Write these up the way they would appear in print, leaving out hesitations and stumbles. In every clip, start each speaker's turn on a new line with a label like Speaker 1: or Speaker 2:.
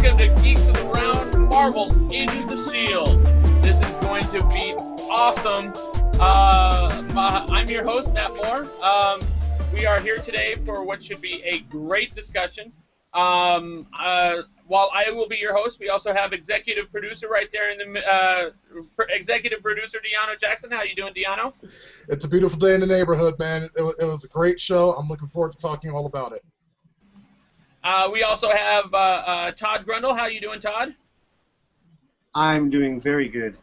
Speaker 1: welcome to Geeks of the Round Marvel Agents of S.H.I.E.L.D. This is going to be awesome. I'm your host, Matt Moore. We are here today for what should be a great discussion. While I will be your host, we also have executive producer right there in the executive producer DeAno Jackson. How you doing, DeAno?
Speaker 2: It's a beautiful day in the neighborhood, man. It was a great show. I'm looking forward to talking all about it.
Speaker 1: We also have Todd Grundle. How you doing, Todd?
Speaker 3: I'm doing very good.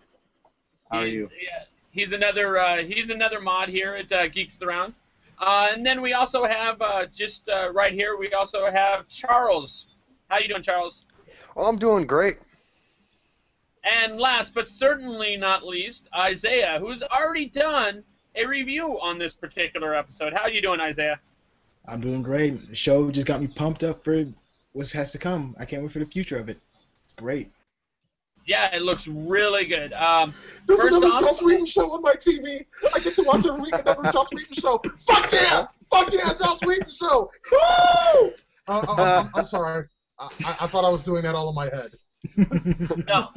Speaker 3: How are you?
Speaker 1: Yeah, he's another mod here at Geeks of the Round. And then we also have right here. We also have Charles. How you doing, Charles?
Speaker 4: Well, I'm doing great.
Speaker 1: And last but certainly not least, Isaiah, who's already done a review on this particular episode. How you doing, Isaiah?
Speaker 5: I'm doing great. The show just got me pumped up for what has to come. I can't wait for the future of it. It's great.
Speaker 1: Yeah, it looks really good.
Speaker 2: There's another Joss Whedon show on my TV. I get to watch every week another Joss Whedon show. Fuck yeah! Fuck yeah, Joss Whedon show! Woo! I'm sorry. I thought I was doing that all in my head.
Speaker 1: No.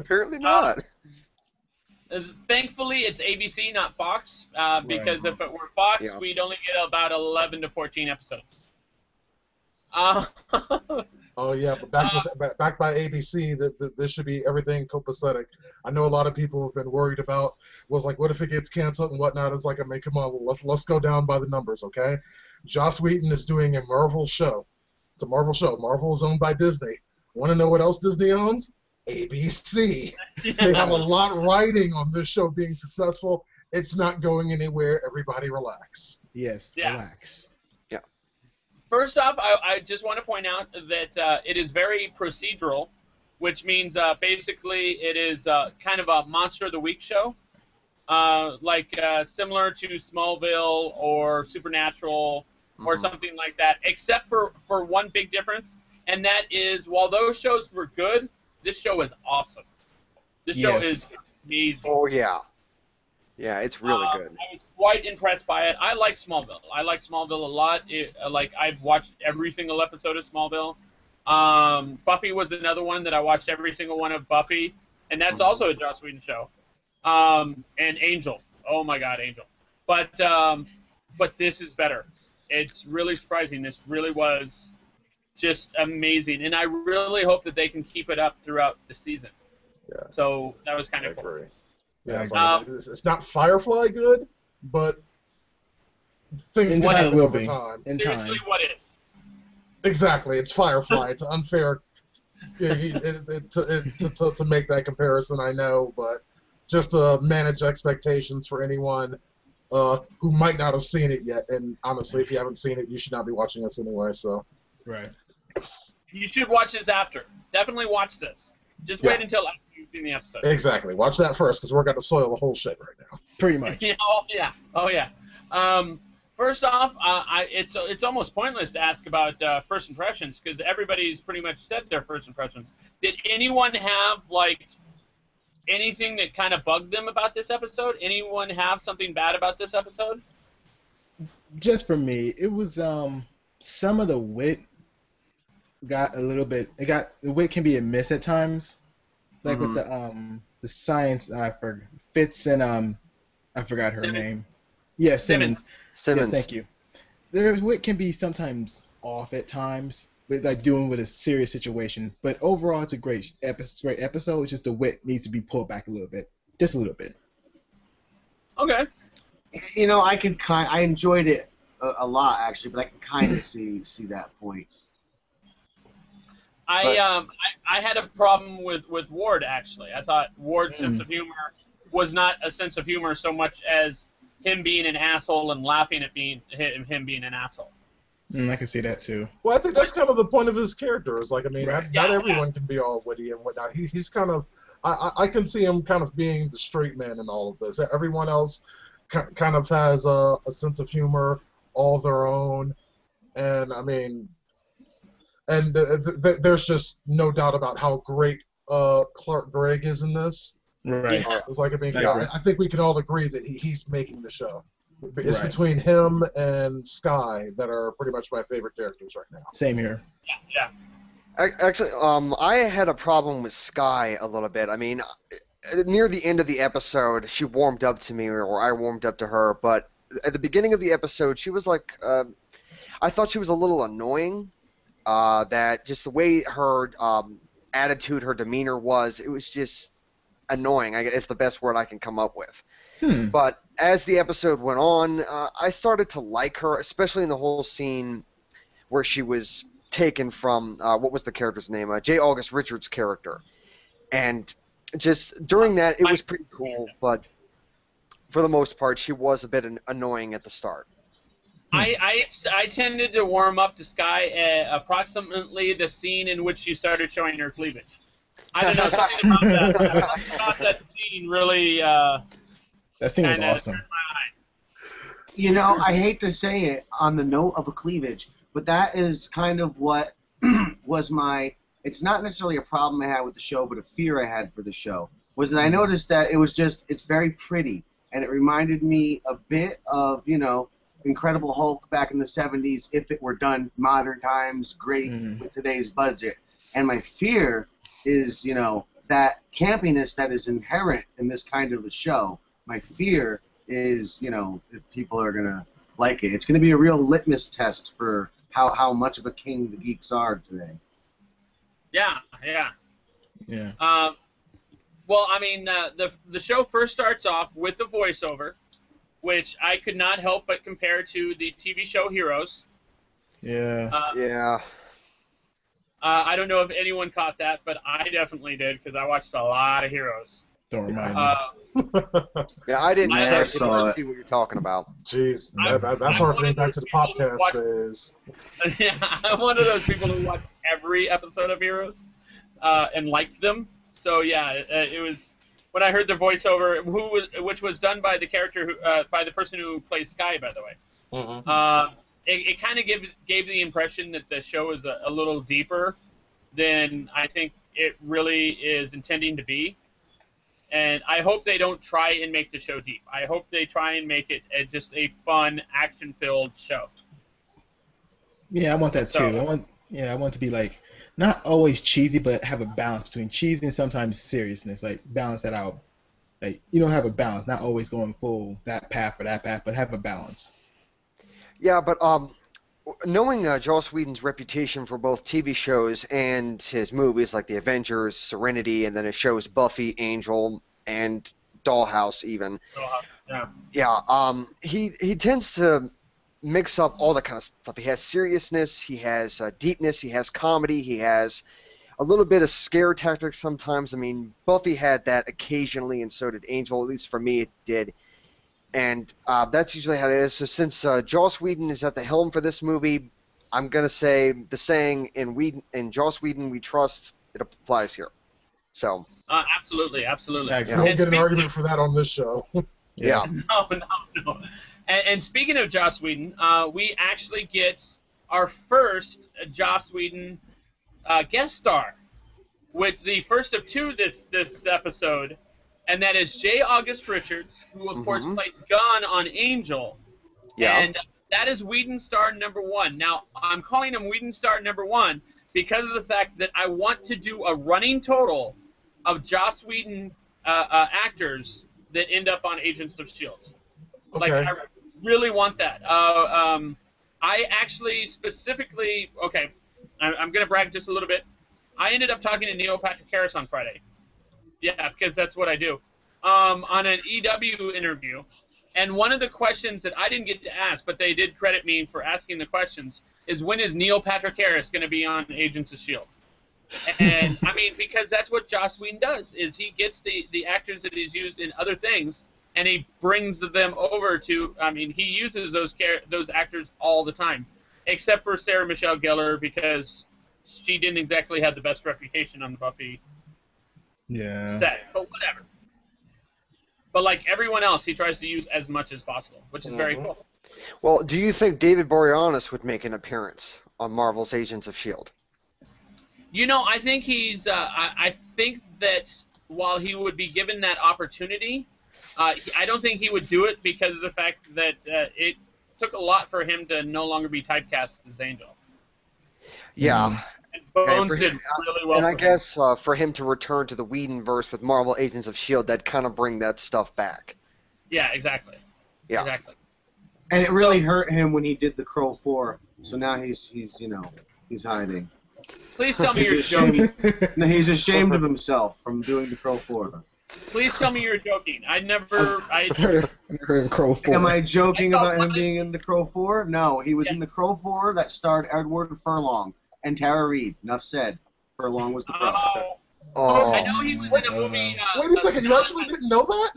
Speaker 4: Apparently not.
Speaker 1: Thankfully, it's ABC, not Fox, because if it were Fox, we'd only get about 11 to 14 episodes.
Speaker 2: Oh yeah, but back by ABC, this should be everything copacetic. I know a lot of people have been worried about what if it gets canceled and whatnot. It's like, I mean, come on, let's go down by the numbers, okay? Joss Whedon is doing a Marvel show. It's a Marvel show. Marvel is owned by Disney. Want to know what else Disney owns? ABC. They have a lot riding on this show being successful. It's not going anywhere. Everybody relax.
Speaker 5: Yes,
Speaker 1: yeah.
Speaker 5: Relax.
Speaker 4: Yeah.
Speaker 1: First off, I just want to point out that it is very procedural, which means basically it is kind of a Monster of the Week show, similar to Smallville or Supernatural or something like that, except for one big difference, and that is while those shows were good, this show is awesome. This show is amazing.
Speaker 4: Oh, yeah. Yeah, it's really good.
Speaker 1: I was quite impressed by it. I like Smallville. I like Smallville a lot. I've watched every single episode of Smallville. Buffy was another one that I watched every single one of Buffy, and that's also a Joss Whedon show. And Angel. Oh, my God, Angel. But this is better. It's really surprising. This really was just amazing, and I really hope that they can keep it up throughout the season.
Speaker 2: Yeah.
Speaker 1: So that was kind of cool.
Speaker 2: Yeah, it's not Firefly good, but things
Speaker 5: in time will be.
Speaker 1: In Seriously, what is?
Speaker 2: Exactly, it's Firefly. It's unfair to make that comparison, I know, but just to manage expectations for anyone who might not have seen it yet. And honestly, if you haven't seen it, you should not be watching us anyway. So.
Speaker 5: Right.
Speaker 1: You should watch this after. Definitely watch this. Just wait until after you've seen the episode.
Speaker 2: Exactly. Watch that first, because we're going to soil the whole shit right now.
Speaker 5: Pretty much.
Speaker 1: Oh yeah. First off, it's almost pointless to ask about first impressions, because everybody's pretty much said their first impressions. Did anyone have anything that kind of bugged them about this episode? Anyone have something bad about this episode?
Speaker 5: Just for me, it was some of the wit got a little bit. The wit can be a miss at times, like with the science. Fitz and I forgot her name. Yeah, Simmons.
Speaker 4: Simmons.
Speaker 5: Yes, thank you. Their wit can be sometimes off at times, with dealing with a serious situation. But overall, it's a great episode. It's just the wit needs to be pulled back a little bit, just a little bit.
Speaker 1: Okay.
Speaker 3: You know, I enjoyed it a lot actually, but I can kind of see that point.
Speaker 1: I had a problem with Ward, actually. I thought Ward's sense of humor was not a sense of humor so much as him being an asshole and laughing at him being an asshole.
Speaker 5: I can see that too.
Speaker 2: Well, I think that's kind of the point of his character. Is not everyone can be all witty and whatnot. He's kind of, I can see him kind of being the straight man in all of this. Everyone else kind of has a sense of humor, all their own, and I mean. And there's just no doubt about how great Clark Gregg is in this.
Speaker 5: Right.
Speaker 2: It's I think we can all agree that he's making the show. It's between him and Skye that are pretty much my favorite characters right now.
Speaker 5: Same here.
Speaker 1: Yeah.
Speaker 4: Actually, I had a problem with Sky a little bit. I mean, near the end of the episode, she warmed up to me, or I warmed up to her. But at the beginning of the episode, she was like, I thought she was a little annoying. That just the way her attitude, her demeanor was, it was just annoying. I guess is the best word I can come up with. But as the episode went on, I started to like her, especially in the whole scene where she was taken from what was the character's name? J. August Richards' character, and just during that, it was pretty cool. But for the most part, she was a bit annoying at the start.
Speaker 1: I tended to warm up to Sky at approximately the scene in which she started showing her cleavage. I don't know, something about that. I thought that scene really.
Speaker 5: That scene was awesome.
Speaker 3: You know, I hate to say it on the note of a cleavage, but that is kind of what was my. It's not necessarily a problem I had with the show, but a fear I had for the show was that I noticed that it was just it's very pretty, and it reminded me a bit of Incredible Hulk back in the 70s if it were done modern times, great with today's budget. And my fear is that campiness that is inherent in this kind of a show. My fear is if people are gonna like it, it's gonna be a real litmus test for how much of a king the geeks are today.
Speaker 1: Yeah. Well, I mean, the show first starts off with a voiceover, which I could not help but compare to the TV show Heroes.
Speaker 5: Yeah.
Speaker 1: I don't know if anyone caught that, but I definitely did because I watched a lot of Heroes.
Speaker 5: Don't remind me.
Speaker 4: Yeah, I didn't
Speaker 3: I
Speaker 4: see what you're talking about.
Speaker 2: Jeez, that's harkening back to the podcast days.
Speaker 1: Yeah, I'm one of those people who watched every episode of Heroes and liked them. So yeah, it was when I heard the voiceover, which was done by the character by the person who plays Sky, by the way. It kind of gave the impression that the show is a little deeper than I think it really is intending to be. And I hope they don't try and make the show deep. I hope they try and make it just a fun, action-filled show.
Speaker 5: Yeah, I want that too. I want it to be like not always cheesy, but have a balance between cheesy and sometimes seriousness. Like balance that out. Like you don't have a balance, not always going full that path or that path, but have a balance.
Speaker 4: Yeah, but knowing Joss Whedon's reputation for both TV shows and his movies like The Avengers, Serenity, and then his shows Buffy, Angel, and Dollhouse even. He tends to mix up all that kind of stuff. He has seriousness, he has deepness, he has comedy, he has a little bit of scare tactics sometimes. I mean, Buffy had that occasionally, and so did Angel. At least for me, it did. And that's usually how it is. So since Joss Whedon is at the helm for this movie, I'm going to say the saying, in Joss Whedon we trust, it applies here. So
Speaker 1: Absolutely.
Speaker 2: You won't get an argument for that on this show.
Speaker 4: Yeah.
Speaker 1: No. And speaking of Joss Whedon, we actually get our first Joss Whedon guest star with the first of two this episode. And that is J. August Richards, who, of course, played Gunn on Angel.
Speaker 4: Yeah.
Speaker 1: And that is Whedon star number 1. Now, I'm calling him Whedon star number 1 because of the fact that I want to do a running total of Joss Whedon actors that end up on Agents of S.H.I.E.L.D.
Speaker 2: Okay.
Speaker 1: Like, I really want that. I actually specifically, I'm going to brag just a little bit. I ended up talking to Neil Patrick Harris on Friday. Yeah, because that's what I do. On an EW interview. And one of the questions that I didn't get to ask, but they did credit me for asking the questions, is when is Neil Patrick Harris going to be on Agents of S.H.I.E.L.D.? And, I mean, because that's what Joss Whedon does, is he gets the actors that he's used in other things, and he brings them over to, I mean, he uses those actors all the time, except for Sarah Michelle Gellar, because she didn't exactly have the best reputation on the Buffy set, but whatever. But like everyone else, he tries to use as much as possible, which is very cool.
Speaker 4: Well, do you think David Boreanaz would make an appearance on Marvel's Agents of S.H.I.E.L.D.?
Speaker 1: You know, I think he's. I think that while he would be given that opportunity, I don't think he would do it because of the fact that it took a lot for him to no longer be typecast as Angel.
Speaker 4: Yeah.
Speaker 1: Bones did really well.
Speaker 4: And I
Speaker 1: for him.
Speaker 4: guess for him to return to the Whedon verse with Marvel Agents of S.H.I.E.L.D., that'd kind of bring that stuff back.
Speaker 1: Yeah, exactly.
Speaker 4: Yeah.
Speaker 1: Exactly.
Speaker 3: And it really hurt him when he did the Crow 4. So now he's hiding.
Speaker 1: Please tell me you're joking.
Speaker 3: No, he's ashamed of himself from doing the Crow 4.
Speaker 1: Please tell me you're joking. I
Speaker 5: heard of Crow 4.
Speaker 3: Am I joking about him being in the Crow 4? No, he was in the Crow 4 that starred Edward Furlong and Tara Reid. Enough said. Furlong was the Crow.
Speaker 4: Oh.
Speaker 1: I know he was in a movie.
Speaker 2: Wait a second, you actually didn't know that?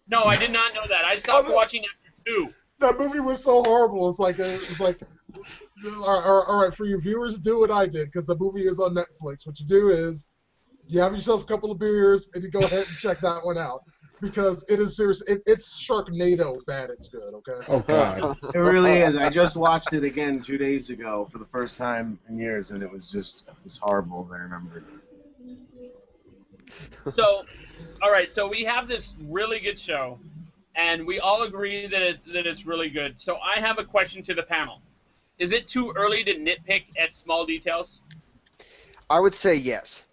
Speaker 1: No, I did not know that. I stopped watching after 2.
Speaker 2: That movie was so horrible. It's like all right, for your viewers, do what I did, because the movie is on Netflix. What you do is, you have yourself a couple of beers, and you go ahead and check that one out. Because it is serious. It's Sharknado bad, it's good, okay?
Speaker 5: Oh, God.
Speaker 3: It really is. I just watched it again 2 days ago for the first time in years, and it's horrible as I remember.
Speaker 1: So, all right, so we have this really good show, and we all agree that it's really good. So I have a question to the panel. Is it too early to nitpick at small details?
Speaker 4: I would say yes.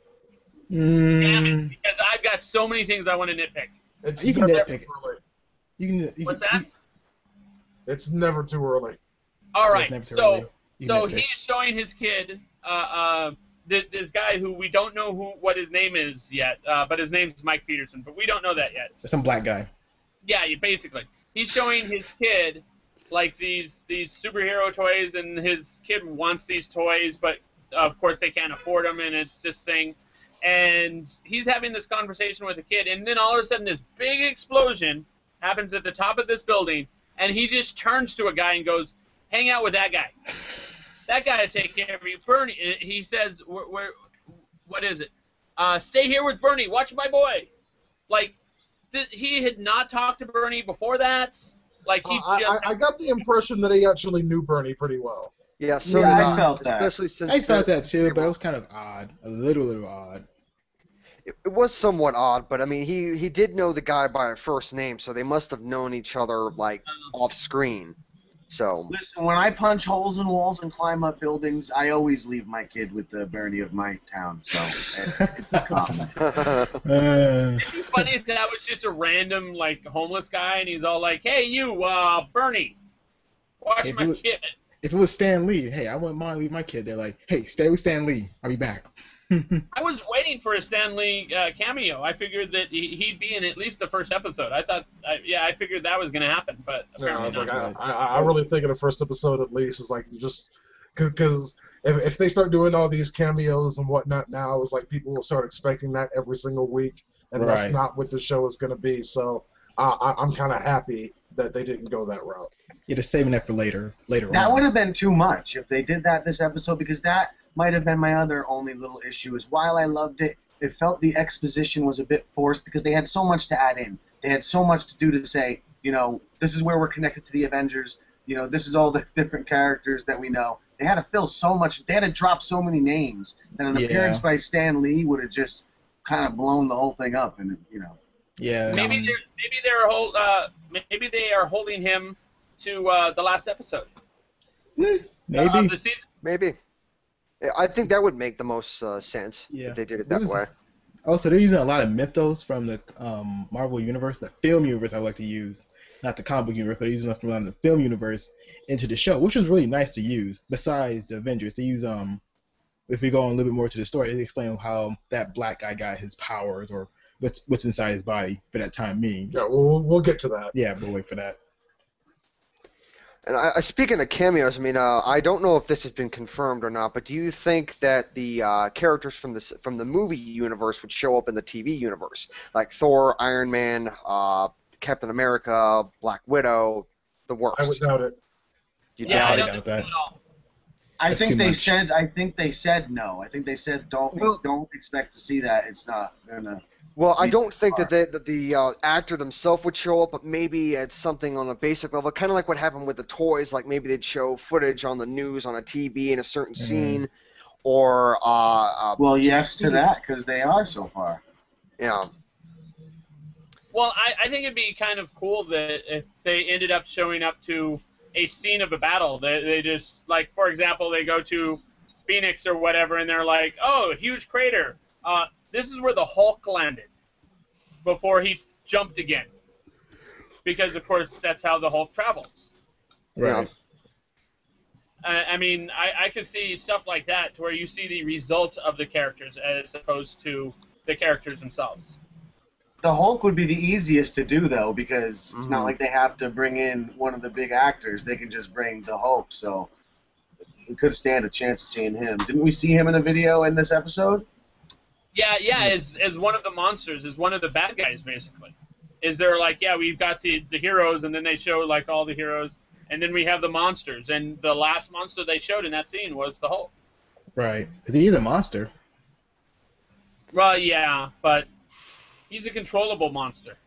Speaker 1: Damn it, because I've got so many things I want to nitpick.
Speaker 5: You can nitpick.
Speaker 1: What's that?
Speaker 2: It's never too early.
Speaker 1: All right, so
Speaker 5: nitpick.
Speaker 1: he is showing his kid, this guy who we don't know what his name is yet, but his name's Mike Peterson, but we don't know that yet.
Speaker 5: Some black guy.
Speaker 1: Yeah, basically. He's showing his kid, like, these superhero toys, and his kid wants these toys, but, of course, they can't afford them, and it's this thing. And he's having this conversation with the kid, and then all of a sudden this big explosion happens at the top of this building, and he just turns to a guy and goes, "Hang out with that guy. That guy will take care of you." Bernie, he says, what is it? Stay here with Bernie. Watch my boy. Like, he had not talked to Bernie before that. Like,
Speaker 2: I got the impression that he actually knew Bernie pretty well.
Speaker 4: Yeah, so
Speaker 3: I felt that.
Speaker 4: Especially since
Speaker 5: I felt that too, but it was kind of odd. A little odd.
Speaker 4: It was somewhat odd, but I mean, he did know the guy by first name, so they must have known each other, like, off screen. So.
Speaker 3: Listen, when I punch holes in walls and climb up buildings, I always leave my kid with the Bernie of my town. So it's common.
Speaker 1: It'd be funny if that was just a random, like, homeless guy, and he's all like, "Hey, you, Bernie, watch my kid."
Speaker 5: If it was Stan Lee, hey, I wouldn't mind leaving my kid there. Like, hey, stay with Stan Lee. I'll be back.
Speaker 1: I was waiting for a Stan Lee cameo. I figured that he'd be in at least the first episode. I figured that was going to happen, but apparently
Speaker 2: I was
Speaker 1: not.
Speaker 2: I really think in the first episode at least is like just because if they start doing all these cameos and whatnot now, it's like people will start expecting that every single week, and that's not what the show is going to be. So I'm kind of happy that they didn't go that route.
Speaker 5: Yeah, they're saving that for later on.
Speaker 3: That would have been too much if they did that this episode, because that might have been my other only little issue is while I loved it, it felt the exposition was a bit forced because they had so much to add in. They had so much to do to say, this is where we're connected to the Avengers. This is all the different characters that we know. They had to fill so much. They had to drop so many names that an appearance by Stan Lee would have just kind of blown the whole thing up. And
Speaker 5: Yeah.
Speaker 1: Maybe they are holding him to the last episode.
Speaker 5: Maybe.
Speaker 1: Of the season.
Speaker 4: Maybe. I think that would make the most sense if they did it that way.
Speaker 5: Also, they're using a lot of mythos from the Marvel Universe, the film universe I would like to use. Not the comic book universe, but using them from the film universe into the show, which was really nice to use. Besides the Avengers, they use, if we go on a little bit more to the story, they explain how that black guy got his powers or what's inside his body for that time being.
Speaker 2: Yeah, we'll get to that.
Speaker 5: Yeah, we'll wait for that.
Speaker 4: And speaking of cameos, I mean, I don't know if this has been confirmed or not, but do you think that the characters from the movie universe would show up in the TV universe, like Thor, Iron Man, Captain America, Black Widow, the works?
Speaker 2: I would doubt it.
Speaker 4: You
Speaker 1: Yeah,
Speaker 5: doubt that.
Speaker 3: I
Speaker 5: That's
Speaker 3: think
Speaker 5: too
Speaker 3: they
Speaker 5: much.
Speaker 3: said. I think they said no. I think they said don't expect to see that. It's not gonna.
Speaker 4: Well, I don't think that the actor themselves would show up, but maybe it's something on a basic level, kind of like what happened with the toys. Like maybe they'd show footage on the news on a TV in a certain scene, or
Speaker 3: Well, yes to that because they are so far.
Speaker 4: yeah.
Speaker 1: Well, I think it'd be kind of cool that if they ended up showing up to a scene of a battle, they just, like, for example, they go to Phoenix or whatever, and they're like, oh, huge crater. This is where the Hulk landed before he jumped again. Because, of course, that's how the Hulk travels.
Speaker 5: Right.
Speaker 1: I mean, I could see stuff like that to where you see the result of the characters as opposed to the characters themselves.
Speaker 3: The Hulk would be the easiest to do, though, because it's not like they have to bring in one of the big actors. They can just bring the Hulk, so we could stand a chance of seeing him. Didn't we see him in a video in this episode?
Speaker 1: Yeah, as one of the monsters, as one of the bad guys, basically. Is they're like, yeah, we've got the heroes, and then they show, like, all the heroes, and then we have the monsters, and the last monster they showed in that scene was the Hulk.
Speaker 5: Right. Because he is a monster.
Speaker 1: Well, yeah, but he's a controllable monster.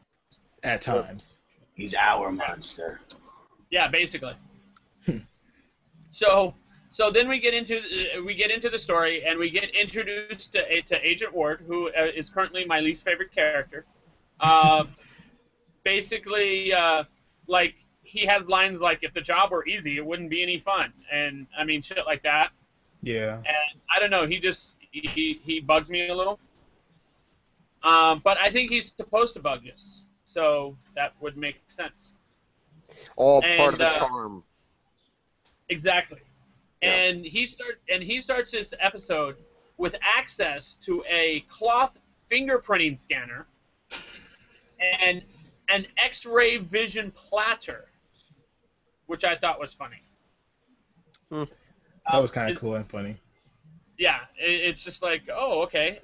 Speaker 5: At times.
Speaker 3: He's our monster.
Speaker 1: Yeah, basically. So then we get into the story, and we get introduced to Agent Ward, who is currently my least favorite character. Basically, like, he has lines like, if the job were easy, it wouldn't be any fun, and I mean shit like that.
Speaker 5: Yeah.
Speaker 1: And I don't know, he bugs me a little. But I think he's supposed to bug us, so that would make sense.
Speaker 4: All part of the charm.
Speaker 1: Exactly.
Speaker 4: Yeah.
Speaker 1: And he starts this episode with access to a cloth fingerprinting scanner and an X-ray vision platter, which I thought was funny.
Speaker 5: That was kind of cool and funny.
Speaker 1: Yeah, it's just like, oh, okay.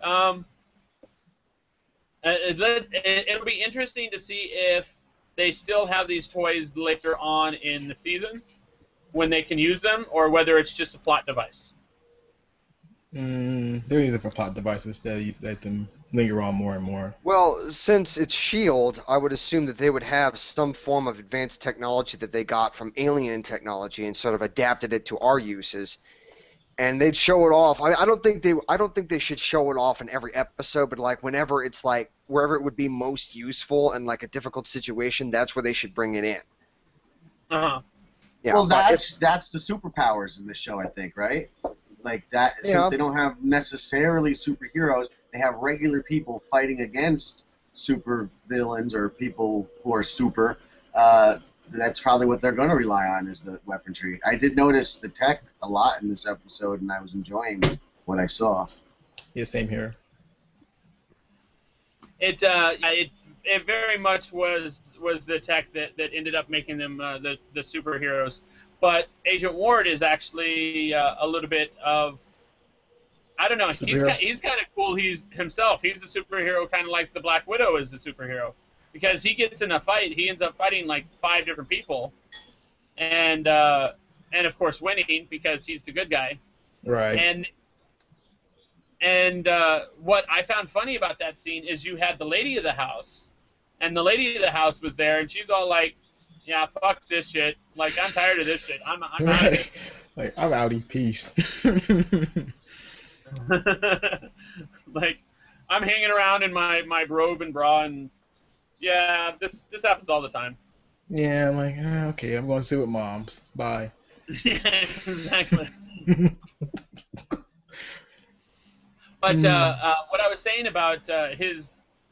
Speaker 1: It'll be interesting to see if they still have these toys later on in the season when they can use them, or whether it's just a plot device.
Speaker 5: They're using it for plot devices instead. You let them linger on more and more.
Speaker 4: Well, since it's S.H.I.E.L.D., I would assume that they would have some form of advanced technology that they got from alien technology and sort of adapted it to our uses. And they'd show it off. I don't think they should show it off in every episode, but like whenever it's like wherever it would be most useful in like a difficult situation, that's where they should bring it in.
Speaker 1: Uh-huh.
Speaker 4: Yeah,
Speaker 3: Well, that's the superpowers in this show, I think, right? Like that, since they don't have necessarily superheroes, they have regular people fighting against super villains or people who are super. That's probably what they're going to rely on is the weaponry. I did notice the tech a lot in this episode, and I was enjoying what I saw.
Speaker 5: Yeah, same here.
Speaker 1: It very much was the tech that ended up making them the superheroes. But Agent Ward is actually a little bit of, I don't know, he's kind of cool himself. He's a superhero kind of like the Black Widow is a superhero. Because he gets in a fight, he ends up fighting like 5 different people. And of course winning because he's the good guy.
Speaker 5: Right.
Speaker 1: And what I found funny about that scene is you had the lady of the house, and the lady of the house was there, and she's all like, yeah, fuck this shit. Like, I'm tired of this shit. I'm out of it.
Speaker 5: Like, I'm outie, peace.
Speaker 1: Like, I'm hanging around in my robe and bra, and yeah, this happens all the time.
Speaker 5: Yeah, I'm like, okay, I'm going to sit with moms. Bye.
Speaker 1: Yeah, exactly. But what I was saying about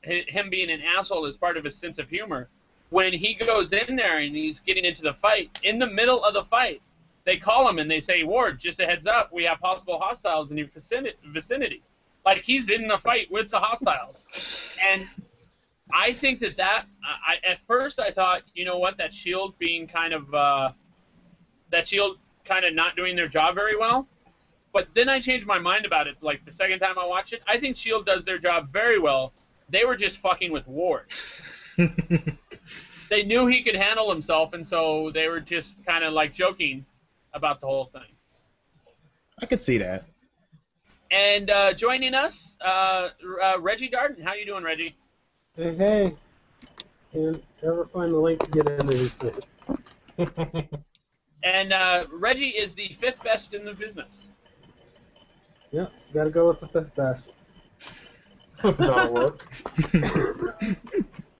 Speaker 1: him being an asshole is part of his sense of humor. When he goes in there and he's getting into the fight, in the middle of the fight, they call him and they say, Ward, just a heads up, we have possible hostiles in your vicinity. Like, he's in the fight with the hostiles. And I think at first I thought, you know what, that S.H.I.E.L.D. being kind of, that S.H.I.E.L.D. kind of not doing their job very well. But then I changed my mind about it, like, the second time I watched it. I think S.H.I.E.L.D. does their job very well. They were just fucking with Ward. They knew he could handle himself, and so they were just kind of, like, joking about the whole thing.
Speaker 5: I could see that.
Speaker 1: And joining us, Reggie Darden. How you doing, Reggie?
Speaker 6: Hey. Can't ever find the link to get into this thing.
Speaker 1: And Reggie is the 5th best in the business.
Speaker 6: Yep, gotta go with the 5th best.
Speaker 2: That'll work.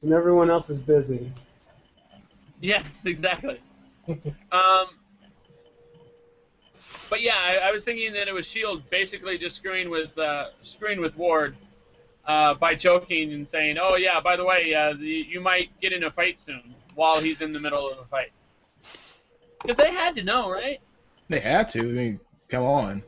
Speaker 6: And everyone else is busy.
Speaker 1: Yes, exactly. But yeah, I was thinking that it was S.H.I.E.L.D. basically just screwing with Ward by joking and saying, "Oh yeah, by the way, you might get in a fight soon," while he's in the middle of a fight. Because they had to know, right?
Speaker 5: They had to. I mean, come on.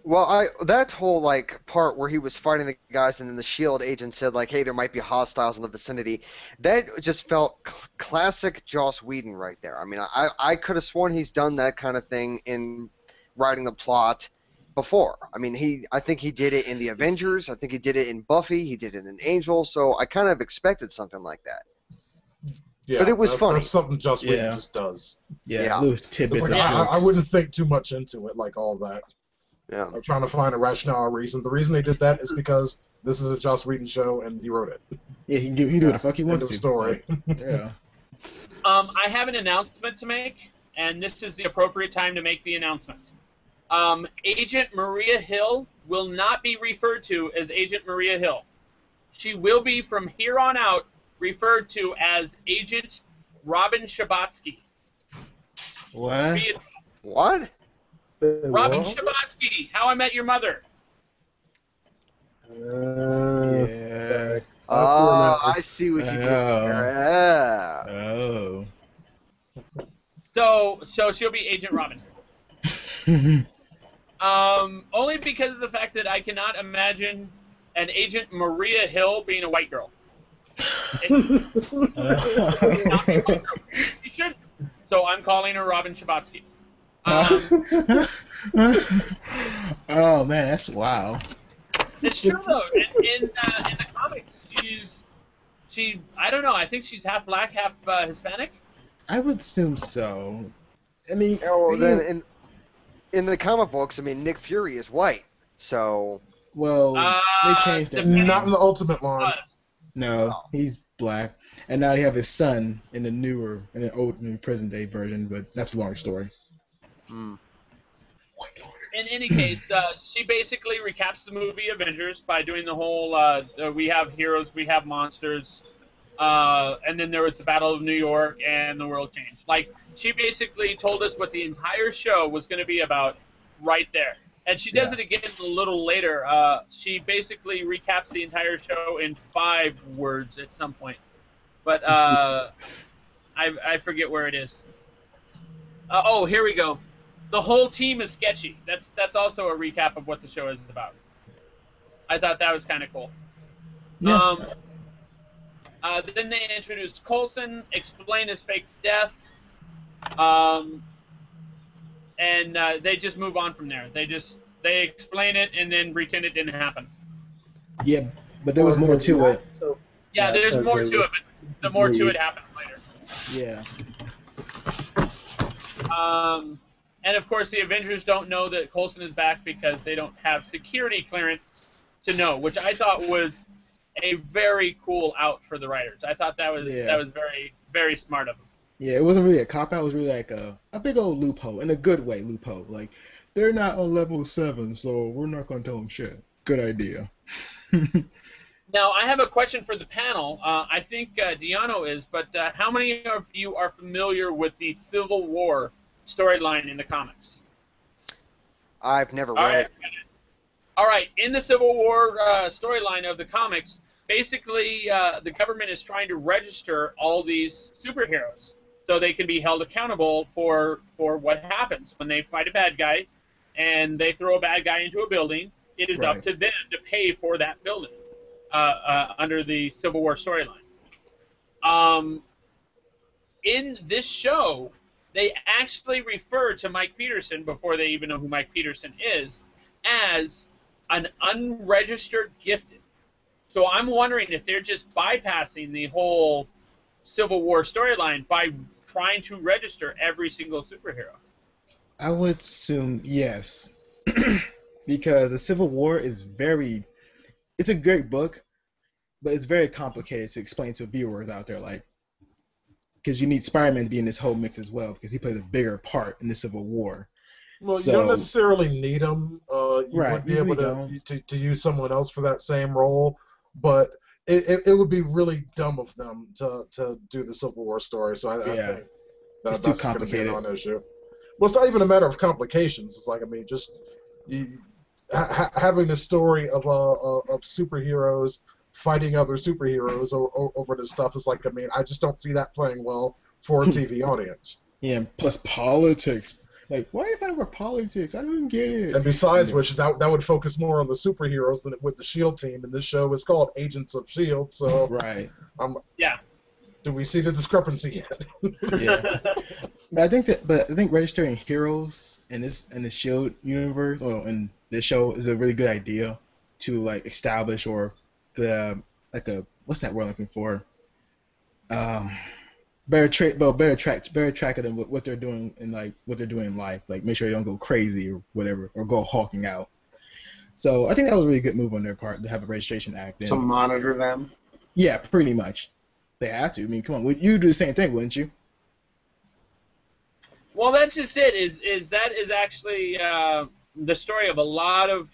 Speaker 4: Well, that whole like part where he was fighting the guys and then the S.H.I.E.L.D. agent said like, "Hey, there might be hostiles in the vicinity." That just felt classic Joss Whedon right there. I mean, I could have sworn he's done that kind of thing in writing the plot before. I mean, I think he did it in the Avengers. I think he did it in Buffy. He did it in Angel. So I kind of expected something like that.
Speaker 2: Yeah,
Speaker 4: but it was funny.
Speaker 2: That's something Joss Whedon just does.
Speaker 5: Yeah. Little tidbits
Speaker 2: like,
Speaker 5: of
Speaker 2: I wouldn't think too much into it, like all that.
Speaker 4: Yeah.
Speaker 2: I'm trying to find a rationale or reason. The reason they did that is because this is a Joss Whedon show and he wrote it.
Speaker 5: Yeah, he can do what the fuck he wants to.
Speaker 2: Story.
Speaker 5: Yeah.
Speaker 1: I have an announcement to make, and this is the appropriate time to make the announcement. Agent Maria Hill will not be referred to as Agent Maria Hill. She will be, from here on out, referred to as Agent Robin Schabotsky.
Speaker 5: What?
Speaker 4: What?
Speaker 1: Robin Schabotsky, How I Met Your Mother.
Speaker 5: Yeah.
Speaker 4: Oh, I see what you did there.
Speaker 5: Oh.
Speaker 1: So she'll be Agent Robin. Only because of the fact that I cannot imagine an Agent Maria Hill being a white girl. She should. So I'm calling her Robin Schabotsky.
Speaker 5: Oh man, that's wow.
Speaker 1: It's true though. In the comics, she I don't know. I think she's half black, half Hispanic.
Speaker 5: I would assume so. I mean,
Speaker 4: then in the comic books, I mean, Nick Fury is white, so.
Speaker 5: Well, they changed it.
Speaker 2: Not in the Ultimate line.
Speaker 5: No, he's black, and now they have his son in the present day version, but that's a long story.
Speaker 4: Hmm.
Speaker 1: In any case, she basically recaps the movie Avengers by doing the whole we have heroes, we have monsters, and then there was the Battle of New York and the world changed. Like, she basically told us what the entire show was going to be about right there. And she does it again a little later. She basically recaps the entire show in 5 words at some point. But I forget where it is. Oh, here we go. The whole team is sketchy. That's also a recap of what the show is about. I thought that was kind of cool.
Speaker 5: Yeah.
Speaker 1: Then they introduced Coulson, explain his fake death, and they just move on from there. They explain it and then pretend it didn't happen.
Speaker 5: Yeah, but there was more to it.
Speaker 1: Yeah, there's more to it, but the more to it happens later.
Speaker 5: Yeah.
Speaker 1: And of course, the Avengers don't know that Coulson is back because they don't have security clearance to know, which I thought was a very cool out for the writers. I thought that was very, very smart of them.
Speaker 5: Yeah, it wasn't really a cop-out. It was really like a big old loophole, in a good way loophole. Like, they're not on level 7, so we're not going to tell them shit. Good idea.
Speaker 1: Now, I have a question for the panel. I think DeAno is, but how many of you are familiar with the Civil War storyline in the comics?
Speaker 4: I've never read it.
Speaker 1: All right. In the Civil War storyline of the comics, basically the government is trying to register all these superheroes so they can be held accountable for what happens when they fight a bad guy and they throw a bad guy into a building. It is up to them to pay for that building under the Civil War storyline. In this show, they actually refer to Mike Peterson, before they even know who Mike Peterson is, as an unregistered gifted. So I'm wondering if they're just bypassing the whole Civil War storyline by trying to register every single superhero.
Speaker 5: I would assume yes. Because the Civil War is it's a great book, but it's very complicated to explain to viewers out there, like, because you need Spider-Man to be in this whole mix as well, because he played a bigger part in the Civil War.
Speaker 2: Well, you don't necessarily need him. You would be able to use someone else for that same role, but it would be really dumb of them to do the Civil War story. So I think that's
Speaker 5: too complicated.
Speaker 2: An issue. Well, it's not even a matter of complications. It's like, I mean, just having a story of superheroes fighting other superheroes over this stuff is like, I mean, I just don't see that playing well for a TV audience.
Speaker 5: Yeah, and plus politics. Like, why are you fighting over politics? I don't get it.
Speaker 2: And besides which, that would focus more on the superheroes than it would the S.H.I.E.L.D. team. And this show is called Agents of S.H.I.E.L.D. So,
Speaker 5: right.
Speaker 1: Yeah.
Speaker 2: Do we see the discrepancy yet?
Speaker 5: Yeah. But I think registering heroes in the S.H.I.E.L.D. universe, or in this show, is a really good idea to like establish or what's that word I'm looking for? Better track of them what they're doing in life. Like make sure they don't go crazy or whatever, or go hulking out. So I think that was a really good move on their part to have a registration act.
Speaker 3: To monitor them.
Speaker 5: Yeah, pretty much. They have to. I mean, come on, you do the same thing, wouldn't you?
Speaker 1: Well, that's just it. Is that is actually the story of a lot of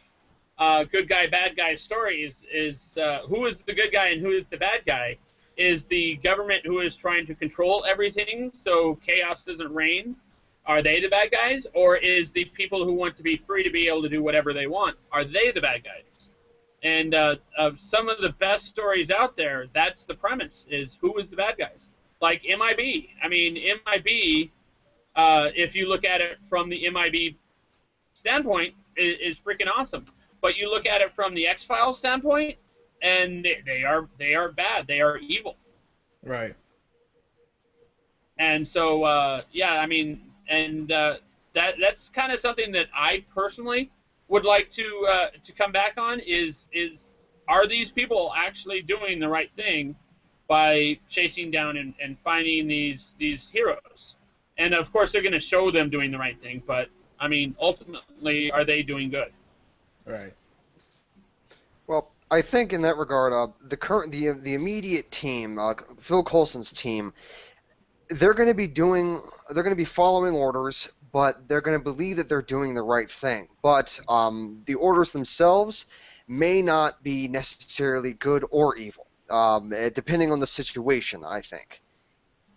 Speaker 1: good guy, bad guy stories. Is who is the good guy and who is the bad guy? Is the government who is trying to control everything so chaos doesn't reign? Are they the bad guys, or is the people who want to be free to be able to do whatever they want? Are they the bad guys? And of some of the best stories out there, that's the premise: is who is the bad guys? Like MIB. I mean, MIB. If you look at it from the MIB standpoint, is freaking awesome. But you look at it from the X-Files standpoint, and they are bad. They are evil.
Speaker 5: Right.
Speaker 1: And so, yeah, I mean, and that's kind of something that I personally would like to come back on. Is are these people actually doing the right thing by chasing down and finding these heroes? And of course, they're going to show them doing the right thing, but I mean, ultimately, are they doing good?
Speaker 5: Right.
Speaker 4: Well, I think in that regard, the immediate team, Phil Coulson's team, they're going to be following orders, but they're going to believe that they're doing the right thing. But the orders themselves may not be necessarily good or evil, depending on the situation, I think.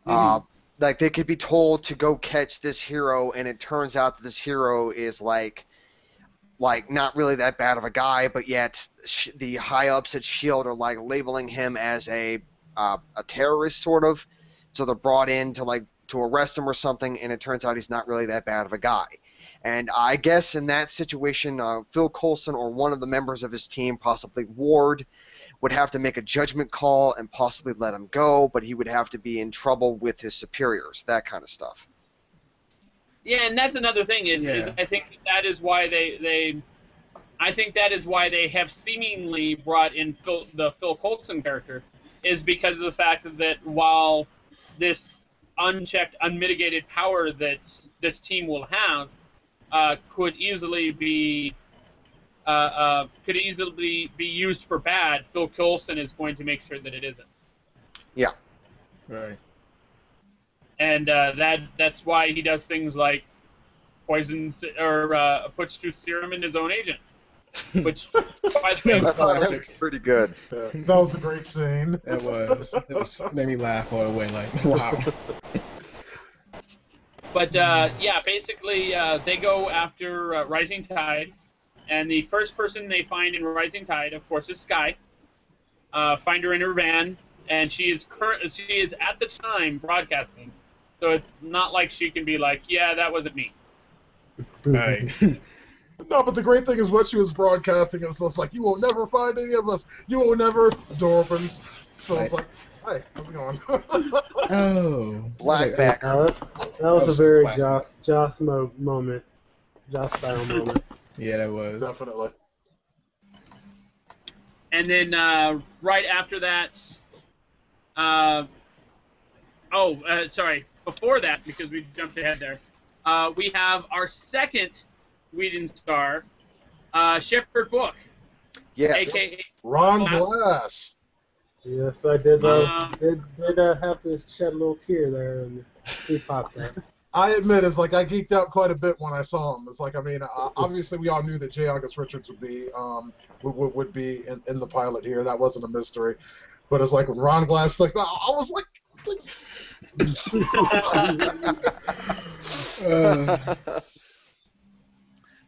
Speaker 1: Mm-hmm.
Speaker 4: Like, they could be told to go catch this hero, and it turns out that this hero is, like not really that bad of a guy, but yet the high-ups at S.H.I.E.L.D. are, like, labeling him as a terrorist, sort of. So they're brought in to arrest him or something, and it turns out he's not really that bad of a guy. And I guess in that situation, Phil Coulson or one of the members of his team, possibly Ward, would have to make a judgment call and possibly let him go, but he would have to be in trouble with his superiors, that kind of stuff.
Speaker 1: Yeah, and that's another thing is I think that is why they have seemingly brought in the Phil Coulson character, is because of the fact that while this unchecked, unmitigated power that this team will have could easily be used for bad, Phil Coulson is going to make sure that it isn't.
Speaker 4: Yeah.
Speaker 5: Right.
Speaker 1: And that's why he does things like poisons or puts truth serum in his own agent. Which, by the way,
Speaker 4: That's pretty good.
Speaker 2: That was a great scene.
Speaker 5: It was made me laugh all the way. Like, wow.
Speaker 1: But yeah, basically they go after Rising Tide, and the first person they find in Rising Tide, of course, is Skye. Find her in her van, and she is at the time broadcasting, so it's not like she can be like, yeah, that wasn't me.
Speaker 5: Right.
Speaker 2: No, but the great thing is what she was broadcasting, and so it's like, you will never find any of us. You will never. Door opens. So it's like, hey, how's it going?
Speaker 5: Oh.
Speaker 4: Blackback.
Speaker 6: That was a very
Speaker 5: classic.
Speaker 6: Joss moment. Joss style moment.
Speaker 5: Yeah, that was.
Speaker 2: Definitely.
Speaker 1: And then right after that, sorry, before that, because we jumped ahead there, we have our second Whedon star, Shepherd Book,
Speaker 4: Yes.
Speaker 1: a.k.a.
Speaker 2: Ron Glass.
Speaker 6: Yes, I did. Did have to shed a little tear there, and he popped up.
Speaker 2: I admit, it's like I geeked out quite a bit when I saw him. It's like, I mean, obviously we all knew that J. August Richards would be in the pilot here. That wasn't a mystery. But it's like when Ron Glass, like, I was like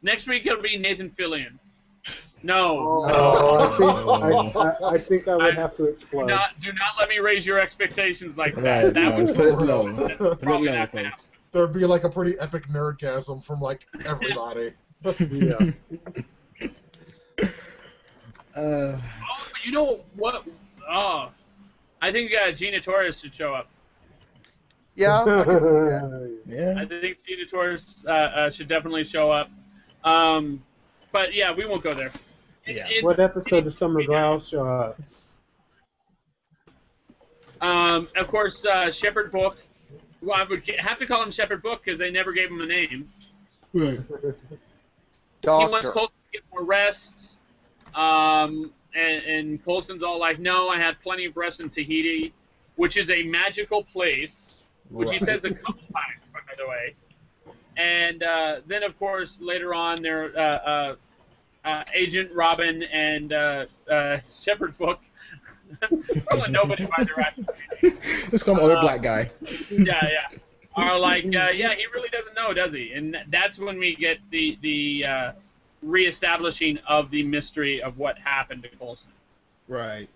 Speaker 1: Next week it'll be Nathan Fillion. No.
Speaker 6: I think I would have to
Speaker 1: Do
Speaker 6: explode.
Speaker 1: not let me raise your expectations like that.
Speaker 5: Right,
Speaker 1: That
Speaker 5: no,
Speaker 1: was
Speaker 5: put it low.
Speaker 1: that's
Speaker 5: Put it
Speaker 1: probably
Speaker 5: low,
Speaker 1: not gonna
Speaker 5: folks.
Speaker 2: There'd be like a pretty epic nerdgasm from like everybody.
Speaker 6: Yeah.
Speaker 1: Oh, you know what? Oh, I think Gina Torres should show up.
Speaker 4: Yeah, I can see that.
Speaker 5: Yeah.
Speaker 1: I think Gina Torres should definitely show up. But yeah, we won't go there.
Speaker 5: Yeah.
Speaker 6: What episode does Summer Glau show up?
Speaker 1: Of course, Shepherd Book. Well, I would have to call him Shepherd Book because they never gave him a name.
Speaker 5: Right.
Speaker 1: He wants
Speaker 4: Doctor.
Speaker 1: Coulson to get more rest. And Coulson's all like, no, I had plenty of rest in Tahiti, which is a magical place, which he
Speaker 5: Right.
Speaker 1: says a couple times, by the way. And then, of course, later on, there Agent Robin and Shepherd Book, probably nobody by their actual name.
Speaker 5: Let's call him old black guy.
Speaker 1: Yeah, are like, yeah, he really doesn't know, does he? And that's when we get the reestablishing of the mystery of what happened to Coulson.
Speaker 5: Right.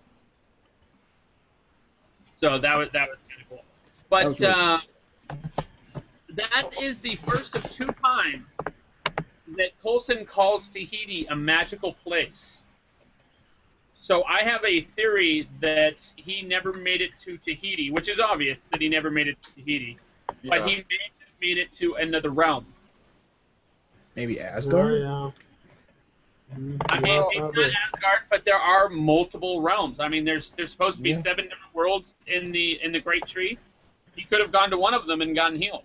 Speaker 1: So that was kind of cool. But
Speaker 5: Okay.
Speaker 1: that is the first of two times that Coulson calls Tahiti a magical place. So I have a theory that he never made it to Tahiti, which is obvious that he never made it to Tahiti, but he made it to another realm.
Speaker 5: Maybe Asgard?
Speaker 6: Oh,
Speaker 1: I mean, it's not Asgard, but there are multiple realms. I mean, there's supposed to be 7 different worlds in the Great Tree. He could have gone to one of them and gotten healed.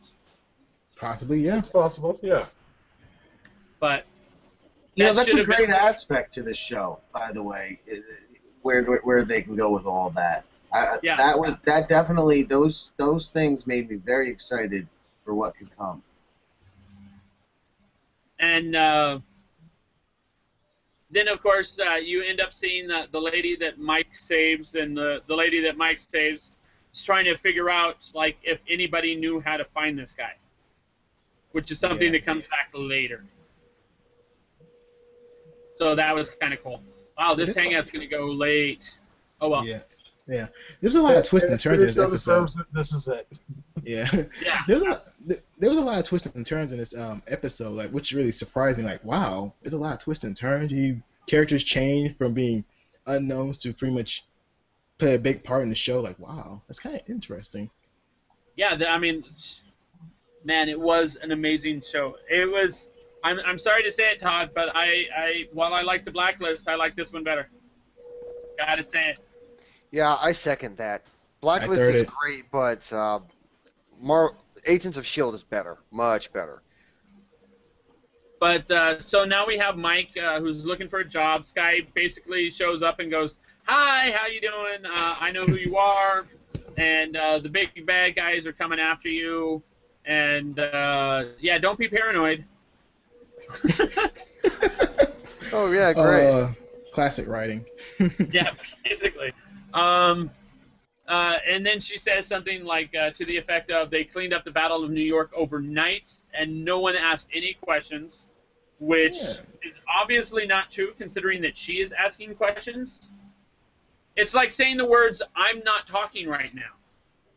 Speaker 5: Possibly, yeah.
Speaker 2: It's possible, yeah.
Speaker 1: But
Speaker 3: You know,
Speaker 1: that
Speaker 3: that's
Speaker 1: should
Speaker 3: a
Speaker 1: have
Speaker 3: great
Speaker 1: been-
Speaker 3: aspect to this show, by the way, where they can go with all that.
Speaker 1: Yeah.
Speaker 3: That definitely those things made me very excited for what could come.
Speaker 1: And then, of course, you end up seeing the lady that Mike saves, and the lady that Mike saves is trying to figure out, like, if anybody knew how to find this guy, which is something that comes back later. So that was kind of cool. Wow, this hangout's going to go late. Oh, well.
Speaker 5: Yeah. Yeah. There's a lot of twists and turns in this episode.
Speaker 2: This is it.
Speaker 5: Yeah.
Speaker 1: Yeah.
Speaker 5: There was a lot of twists and turns in this episode, like, which really surprised me. Like, wow, there's a lot of twists and turns. Characters change from being unknowns to pretty much play a big part in the show. Like, wow, that's kind of interesting.
Speaker 1: Yeah, I mean, man, it was an amazing show. It was. I'm sorry to say it, Todd, but while I like the Blacklist, I like this one better. Gotta say it.
Speaker 4: Yeah, I second that. Blacklist
Speaker 5: third
Speaker 4: is
Speaker 5: it.
Speaker 4: great, but Agents of S.H.I.E.L.D. is better. Much better.
Speaker 1: But so now we have Mike, who's looking for a job. Sky basically shows up and goes, "Hi, how you doing? I know who you are, and the big bad guys are coming after you. And yeah, don't be paranoid."
Speaker 4: Oh, yeah, great.
Speaker 5: Classic writing.
Speaker 1: Yeah, basically. And then she says something like to the effect of, they cleaned up the Battle of New York overnight, and no one asked any questions, which is obviously not true, considering that she is asking questions. It's like saying the words, "I'm not talking right now."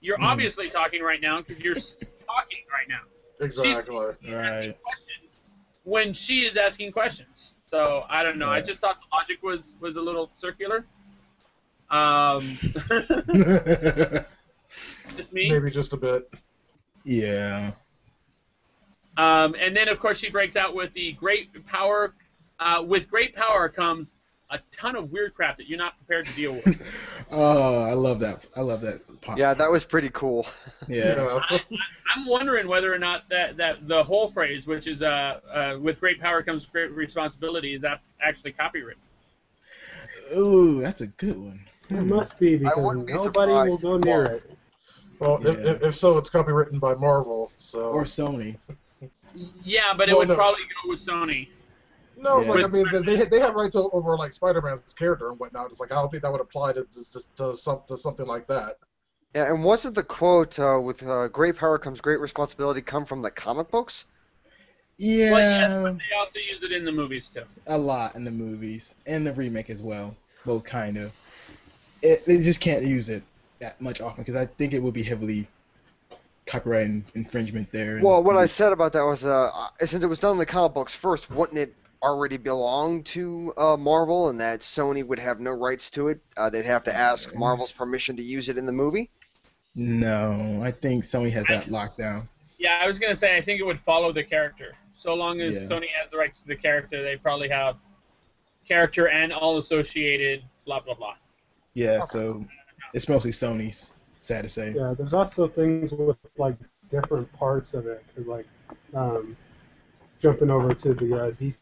Speaker 1: You're obviously talking right now because you're talking right now.
Speaker 2: Exactly.
Speaker 1: She's
Speaker 5: Right.
Speaker 1: asking questions when she is asking questions. So, I don't know. I just thought the logic was a little circular. Just me.
Speaker 2: Maybe just a bit.
Speaker 5: Yeah.
Speaker 1: And then, of course, she breaks out with the great power. With great power comes a ton of weird crap that you're not prepared to deal with.
Speaker 5: Oh, I love that. I love that.
Speaker 4: Yeah, that was pretty cool.
Speaker 5: Yeah.
Speaker 1: I'm wondering whether or not that the whole phrase, which is with great power comes great responsibility, is that actually copywritten.
Speaker 5: Ooh, that's a good one.
Speaker 6: It must be, because
Speaker 4: wouldn't be
Speaker 6: nobody will
Speaker 4: surprised
Speaker 6: go
Speaker 4: if it
Speaker 6: near
Speaker 4: was.
Speaker 6: it.
Speaker 2: Well,
Speaker 5: Yeah.
Speaker 2: if so, it's copywritten by Marvel. So
Speaker 5: Or Sony.
Speaker 1: Yeah, but it
Speaker 2: Well,
Speaker 1: would
Speaker 2: no.
Speaker 1: probably go with Sony.
Speaker 2: no, it's
Speaker 5: Yeah.
Speaker 2: like I mean they have rights over like Spider-Man's character and whatnot. It's like I don't think that would apply to something like that.
Speaker 4: Yeah, and wasn't the quote with great power comes great responsibility come from the comic books?
Speaker 5: Yeah,
Speaker 1: Well, yes, but they also use it in the movies too.
Speaker 5: a lot in the movies and the remake as well. Well, kind of. They just can't use it that much often because I think it would be heavily copyright infringement there.
Speaker 4: Well, what I said about that was, since it was done in the comic books first, wouldn't it already belong to Marvel, and that Sony would have no rights to it? They'd have to ask Marvel's permission to use it in the movie?
Speaker 5: No, I think Sony has that locked down.
Speaker 1: Yeah, I was gonna say I think it would follow the character. So long as
Speaker 5: Yeah.
Speaker 1: Sony has the rights to the character, they probably have character and all associated blah blah blah.
Speaker 5: Yeah, so it's mostly Sony's. Sad to say.
Speaker 6: Yeah, there's also things with like different parts of it, because like jumping over to the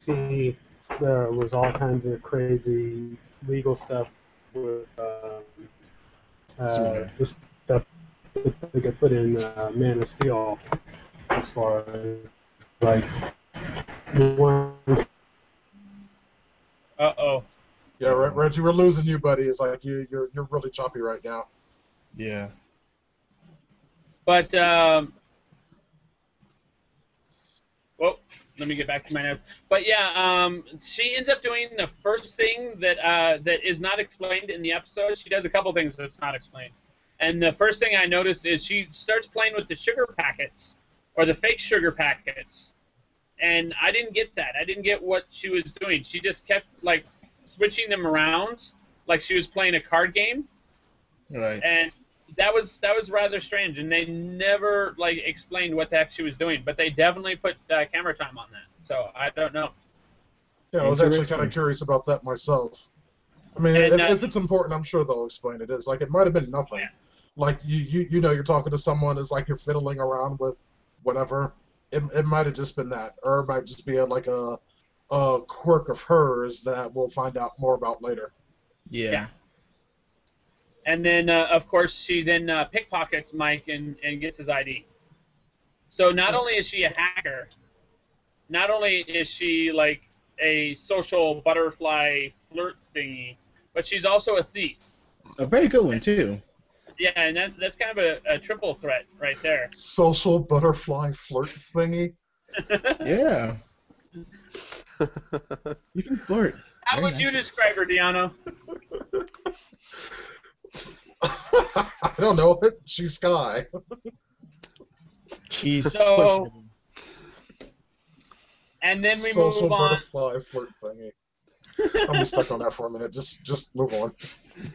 Speaker 6: DC, there was all kinds of crazy legal stuff with
Speaker 5: Superman.
Speaker 6: the stuff that they could put in Man of Steel, as far as like one.
Speaker 1: Uh-oh.
Speaker 2: Yeah, Reggie, we're losing you, buddy. It's like you're really choppy right now.
Speaker 5: Yeah.
Speaker 1: But well, let me get back to my notes. But yeah, she ends up doing the first thing that that is not explained in the episode. She does a couple things that's not explained. And the first thing I noticed is she starts playing with the sugar packets, or the fake sugar packets. And I didn't get that. I didn't get what she was doing. She just kept like switching them around, like she was playing a card game.
Speaker 5: Right.
Speaker 1: And that was rather strange, and they never like explained what the heck she was doing, but they definitely put camera time on that. So I don't know.
Speaker 2: Yeah, I was actually
Speaker 5: Interesting.
Speaker 2: kind of curious about that myself. I mean,
Speaker 1: And,
Speaker 2: if it's important, I'm sure they'll explain it. It's like it might have been nothing.
Speaker 1: Yeah.
Speaker 2: Like you know, you're talking to someone. It's like you're fiddling around with whatever. It might have just been that, or it might just be like a quirk of hers that we'll find out more about later.
Speaker 5: Yeah.
Speaker 1: And then of course she then pickpockets Mike and gets his ID. So not only is she a hacker, not only is she like a social butterfly flirt thingy, but she's also a thief.
Speaker 5: A very good one too.
Speaker 1: Yeah, and that's kind of a triple threat right there.
Speaker 2: Social butterfly flirt thingy.
Speaker 5: Yeah. You can flirt.
Speaker 1: How
Speaker 5: Very
Speaker 1: would you
Speaker 5: nice.
Speaker 1: describe her, DeAno?
Speaker 2: I don't know. She's Sky.
Speaker 5: She's
Speaker 1: So-
Speaker 5: questionable.
Speaker 1: And then we
Speaker 2: Social
Speaker 1: move on.
Speaker 2: butterfly flirt thingy. I'm stuck on that for a minute. Just move on.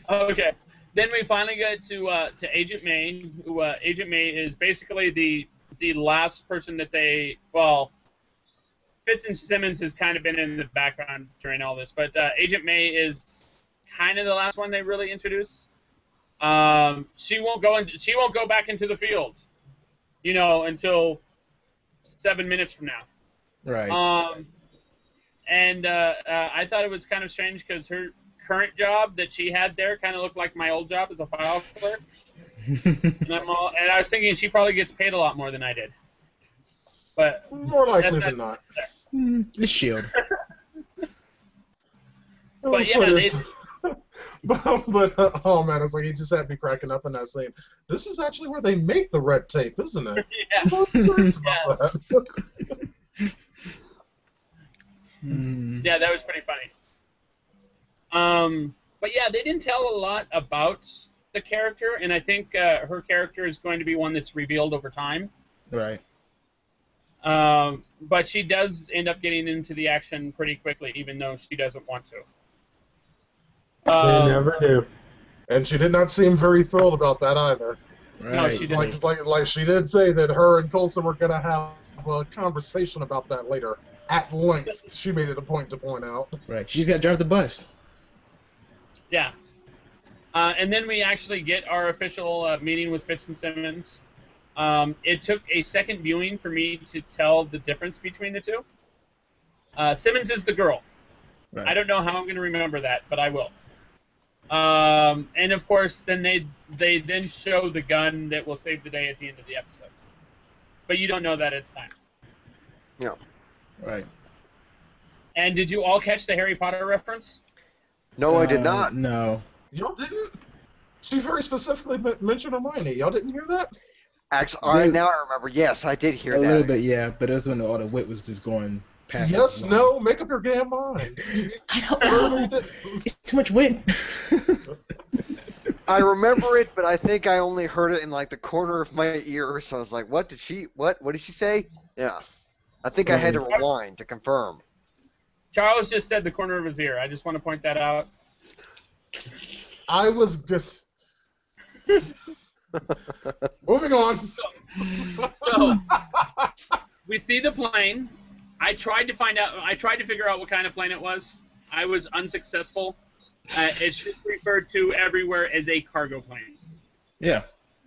Speaker 1: Okay. Then we finally get to Agent May, who Agent May is basically the last person that they Fitz and Simmons has kind of been in the background during all this, but Agent May is kind of the last one they really introduce. She won't go back into the field, until 7 minutes from now.
Speaker 5: Right.
Speaker 1: And I thought it was kind of strange because her current job that she had there kind of looked like my old job as a file clerk. And I was thinking she probably gets paid a lot more than I did. But
Speaker 2: More likely
Speaker 1: that's
Speaker 2: than not.
Speaker 5: The Shield.
Speaker 1: But
Speaker 2: That's
Speaker 1: yeah,
Speaker 2: what it
Speaker 1: they-
Speaker 2: is. but oh man, it's like he just had me cracking up in that scene. This is actually where they make the red tape, isn't it?
Speaker 1: yeah.
Speaker 2: I was curious about that.
Speaker 5: Hmm.
Speaker 1: Yeah, that was pretty funny. But yeah, they didn't tell a lot about the character, and I think her character is going to be one that's revealed over time.
Speaker 5: Right.
Speaker 1: But she does end up getting into the action pretty quickly, even though she doesn't want to.
Speaker 6: They never do.
Speaker 2: And she did not seem very thrilled about that either.
Speaker 5: Right.
Speaker 1: she didn't.
Speaker 2: Like she did say that her and Coulson were going to have a conversation about that later at length. She made it a point to point out.
Speaker 5: Right. She's got to drive the bus.
Speaker 1: Yeah. And then we actually get our official meeting with Fitz and Simmons. It took a second viewing for me to tell the difference between the two. Simmons is the girl.
Speaker 5: Right.
Speaker 1: I don't know how I'm going to remember that, but I will. And of course, then they then show the gun that will save the day at the end of the episode. But you don't know that at the time.
Speaker 4: No.
Speaker 5: Right.
Speaker 1: And did you all catch the Harry Potter reference?
Speaker 4: No, I did not.
Speaker 5: No.
Speaker 2: Y'all didn't? She very specifically mentioned Hermione. Y'all didn't hear that?
Speaker 4: Actually, now I remember. Yes, I did hear
Speaker 5: a
Speaker 4: that.
Speaker 5: little bit, yeah, but it was when all the wit was just going past.
Speaker 2: Yes, no, make up your damn mind.
Speaker 5: I don't know. It's too much wit.
Speaker 4: I remember it, but I think I only heard it in like the corner of my ear. So I was like, "What did she? What did she say?" Yeah, I think I had to rewind to confirm.
Speaker 1: Charles just said the corner of his ear. I just want to point that out.
Speaker 2: I was just moving on.
Speaker 1: So, we see the plane. I tried to figure out what kind of plane it was. I was unsuccessful. It's just referred to everywhere as a cargo plane.
Speaker 5: Yeah.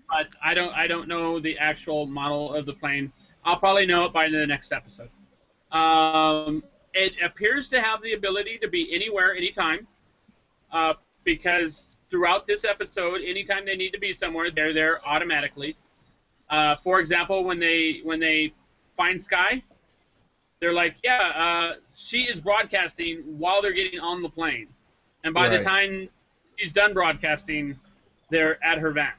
Speaker 1: But I don't know the actual model of the plane. I'll probably know it by the next episode. It appears to have the ability to be anywhere, anytime, because throughout this episode, anytime they need to be somewhere, they're there automatically. For example, when they find Sky, they're like, yeah, she is broadcasting while they're getting on the plane. And by the time she's done broadcasting, they're at her van.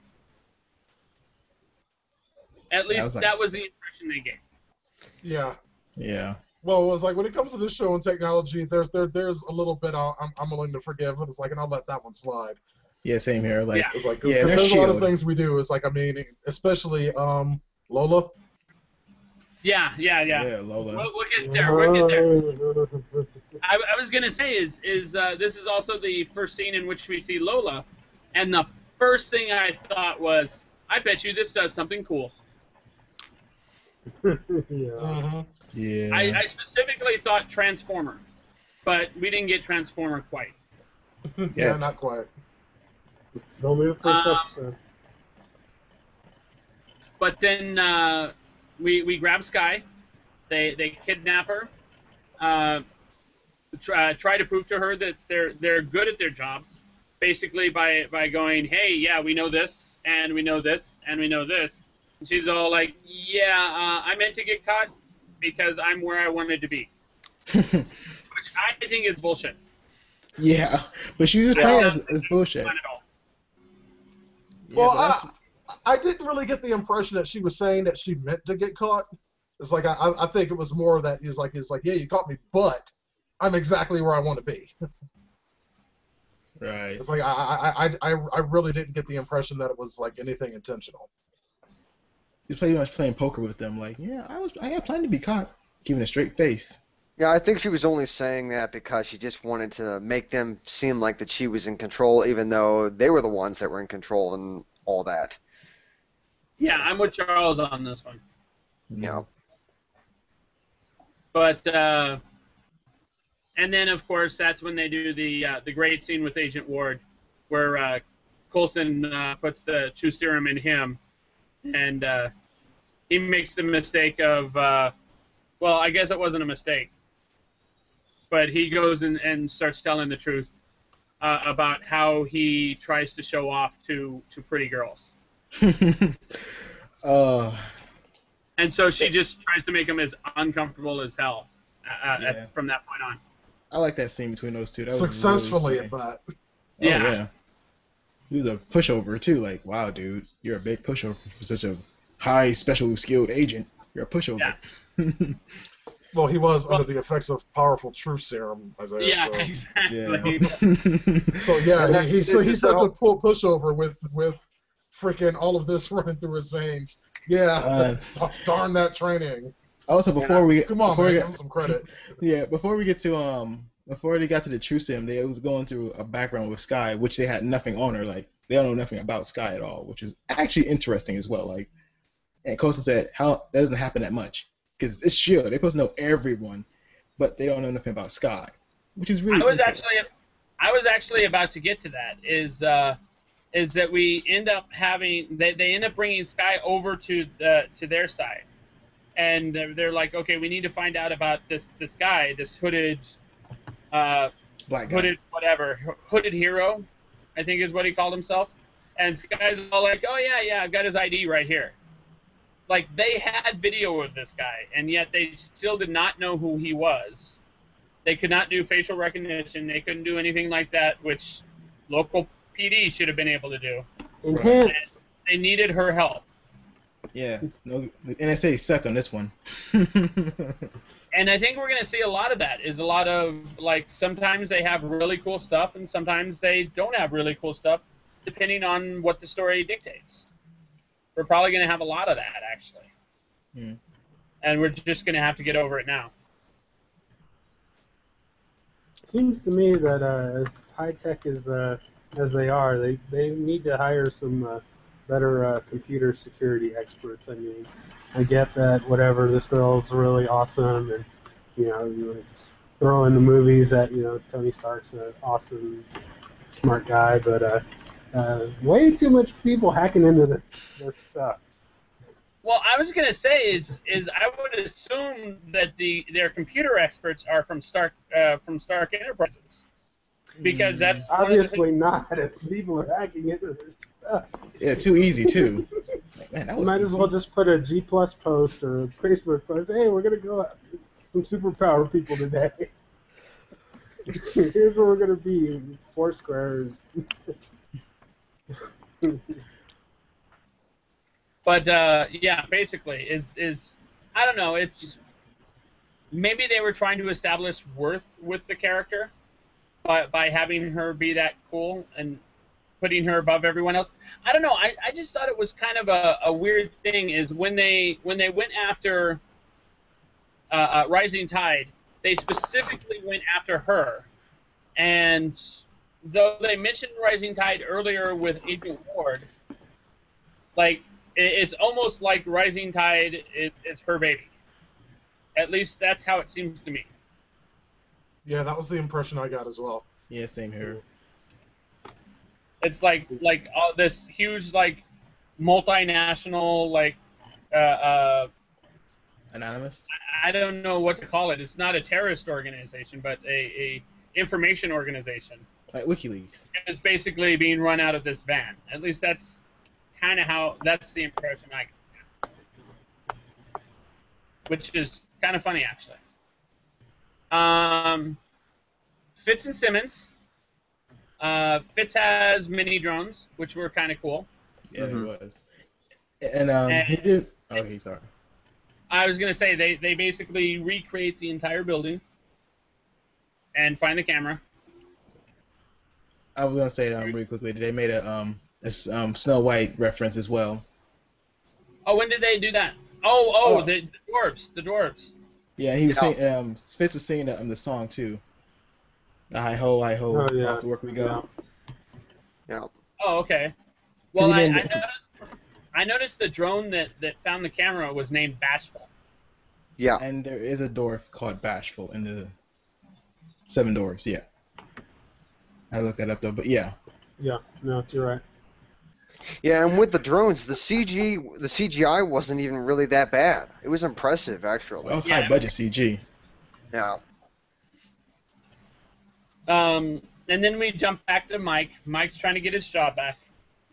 Speaker 1: At least that was the impression they gave.
Speaker 2: Yeah.
Speaker 5: Yeah.
Speaker 2: Well, it was like when it comes to this show and technology, there's a little bit I'm willing to forgive, but it's like, and I'll let that one slide.
Speaker 5: Yeah, same here. Like,
Speaker 2: it's like, cause there's a lot of things we do. It's like, I mean, especially Lola.
Speaker 1: Yeah,
Speaker 5: Lola.
Speaker 1: We'll get there. We'll get there. I was gonna say is this is also the first scene in which we see Lola, and the first thing I thought was, I bet you this does something cool.
Speaker 6: Yeah.
Speaker 5: Yeah.
Speaker 1: I specifically thought Transformer, but we didn't get Transformer quite.
Speaker 2: Yeah, not quite.
Speaker 6: It's only the first episode.
Speaker 1: But then we grab Sky, they kidnap her, try to prove to her that they're good at their jobs, basically by going, hey, yeah, we know this, and we know this, and we know this. And she's all like, yeah, I meant to get caught because I'm where I wanted to be. Which I think is bullshit.
Speaker 5: Yeah, but she was playing as bullshit.
Speaker 2: Yeah, well, I didn't really get the impression that she was saying that she meant to get caught. It's like I think it was more that he's like, yeah, you caught me, but I'm exactly where I want to be.
Speaker 5: Right.
Speaker 2: It's like I really didn't get the impression that it was like anything intentional.
Speaker 5: He's pretty much playing poker with them. Like, yeah, I had planned to be caught, keeping a straight face.
Speaker 4: Yeah, I think she was only saying that because she just wanted to make them seem like that she was in control, even though they were the ones that were in control and all that.
Speaker 1: Yeah, I'm with Charles on this one.
Speaker 4: Yeah.
Speaker 1: But and then of course that's when they do the great scene with Agent Ward, where Coulson puts the true serum in him, and he makes the mistake of well, I guess it wasn't a mistake, but he goes and starts telling the truth about how he tries to show off to pretty girls. And so she just tries to make him as uncomfortable as hell from that point on.
Speaker 5: I like that scene between those two. That
Speaker 2: successfully
Speaker 5: was really
Speaker 2: at that.
Speaker 1: Yeah.
Speaker 5: He was a pushover too. Like, wow, dude, you're a big pushover for such a high special skilled agent. You're a pushover.
Speaker 1: Yeah.
Speaker 2: Well, he was under the effects of powerful truth serum, Isaiah.
Speaker 1: Yeah,
Speaker 2: so.
Speaker 1: exactly.
Speaker 5: Yeah.
Speaker 2: So yeah, he's such a pushover with freaking all of this running through his veins. Yeah, darn that training.
Speaker 5: Also, before we
Speaker 2: come on,
Speaker 5: before
Speaker 2: man,
Speaker 5: we
Speaker 2: give him some credit.
Speaker 5: Yeah, before we get to before they got to the true sim, they was going through a background with Sky, which they had nothing on her. Like, they don't know nothing about Sky at all, which is actually interesting as well. Like, and Coulson said, how that doesn't happen that much because it's S.H.I.E.L.D. They're supposed to know everyone, but they don't know nothing about Sky, which is really.
Speaker 1: I was actually about to get to that. Is that we end up having they end up bringing Sky over to their side, and they're like, okay, we need to find out about this guy, this hooded
Speaker 5: black guy.
Speaker 1: hooded hero, I think is what he called himself. And Sky's all like, oh yeah, I've got his ID right here. Like, they had video of this guy, and yet they still did not know who he was. They could not do facial recognition. They couldn't do anything like that, which local PD should have been able to do.
Speaker 6: Enhance.
Speaker 1: They needed her help.
Speaker 5: Yeah, no, the NSA sucked on this one.
Speaker 1: And I think we're going to see a lot of that. Is a lot of, like, sometimes they have really cool stuff, and sometimes they don't have really cool stuff, depending on what the story dictates. We're probably going to have a lot of that, actually.
Speaker 5: Mm.
Speaker 1: And we're just going to have to get over it now.
Speaker 6: Seems to me that as high tech as they are, they need to hire some better computer security experts. I mean, I get that whatever, this girl's really awesome, and you throw in the movies that Tony Stark's an awesome, smart guy, but way too much people hacking into their stuff.
Speaker 1: Well, I was going to say is I would assume that their computer experts are from Stark Enterprises, because that's
Speaker 6: obviously not. If people are hacking into their stuff.
Speaker 5: Yeah, too easy too. Like, man, that was
Speaker 6: Might
Speaker 5: easy.
Speaker 6: as well just put a G+ post or a Facebook post. Hey, we're gonna go after some superpower people today. Here's where we're gonna be. Foursquare.
Speaker 1: But yeah, basically, is I don't know. It's maybe they were trying to establish worth with the character by having her be that cool and putting her above everyone else. I don't know. I just thought it was kind of a weird thing. Is when they went after Rising Tide, they specifically went after her, and though they mentioned Rising Tide earlier with Agent Ward, like. It's almost like Rising Tide is her baby. At least that's how it seems to me.
Speaker 2: Yeah, that was the impression I got as well.
Speaker 5: Yeah, same here.
Speaker 1: It's like this huge multinational
Speaker 5: Anonymous?
Speaker 1: I don't know what to call it. It's not a terrorist organization, but a information organization.
Speaker 5: Like WikiLeaks.
Speaker 1: It's basically being run out of this van. At least that's kind of that's the impression I get. Which is kind of funny, actually. Fitz and Simmons. Fitz has mini drones, which were kind of cool.
Speaker 5: Yeah, it was. And he did. Okay, sorry.
Speaker 1: I was gonna say they basically recreate the entire building and find the camera.
Speaker 5: I was gonna say really quickly. They made a Snow White reference as well.
Speaker 1: Oh, when did they do that? Oh. The dwarves.
Speaker 5: Yeah, he was singing. Fitz was singing the song too. The hi ho,
Speaker 6: Oh, yeah.
Speaker 5: off to work we go.
Speaker 4: Yeah.
Speaker 1: Oh, okay. Well, I noticed the drone that found the camera was named Bashful.
Speaker 4: Yeah.
Speaker 5: And there is a dwarf called Bashful in the Seven Dwarfs. Yeah. I looked that up though, but yeah.
Speaker 6: Yeah, no, you're right.
Speaker 4: Yeah, and with the drones, the CGI wasn't even really that bad. It was impressive, actually.
Speaker 5: Well, high budget CG.
Speaker 4: Yeah.
Speaker 1: And then we jump back to Mike. Mike's trying to get his job back.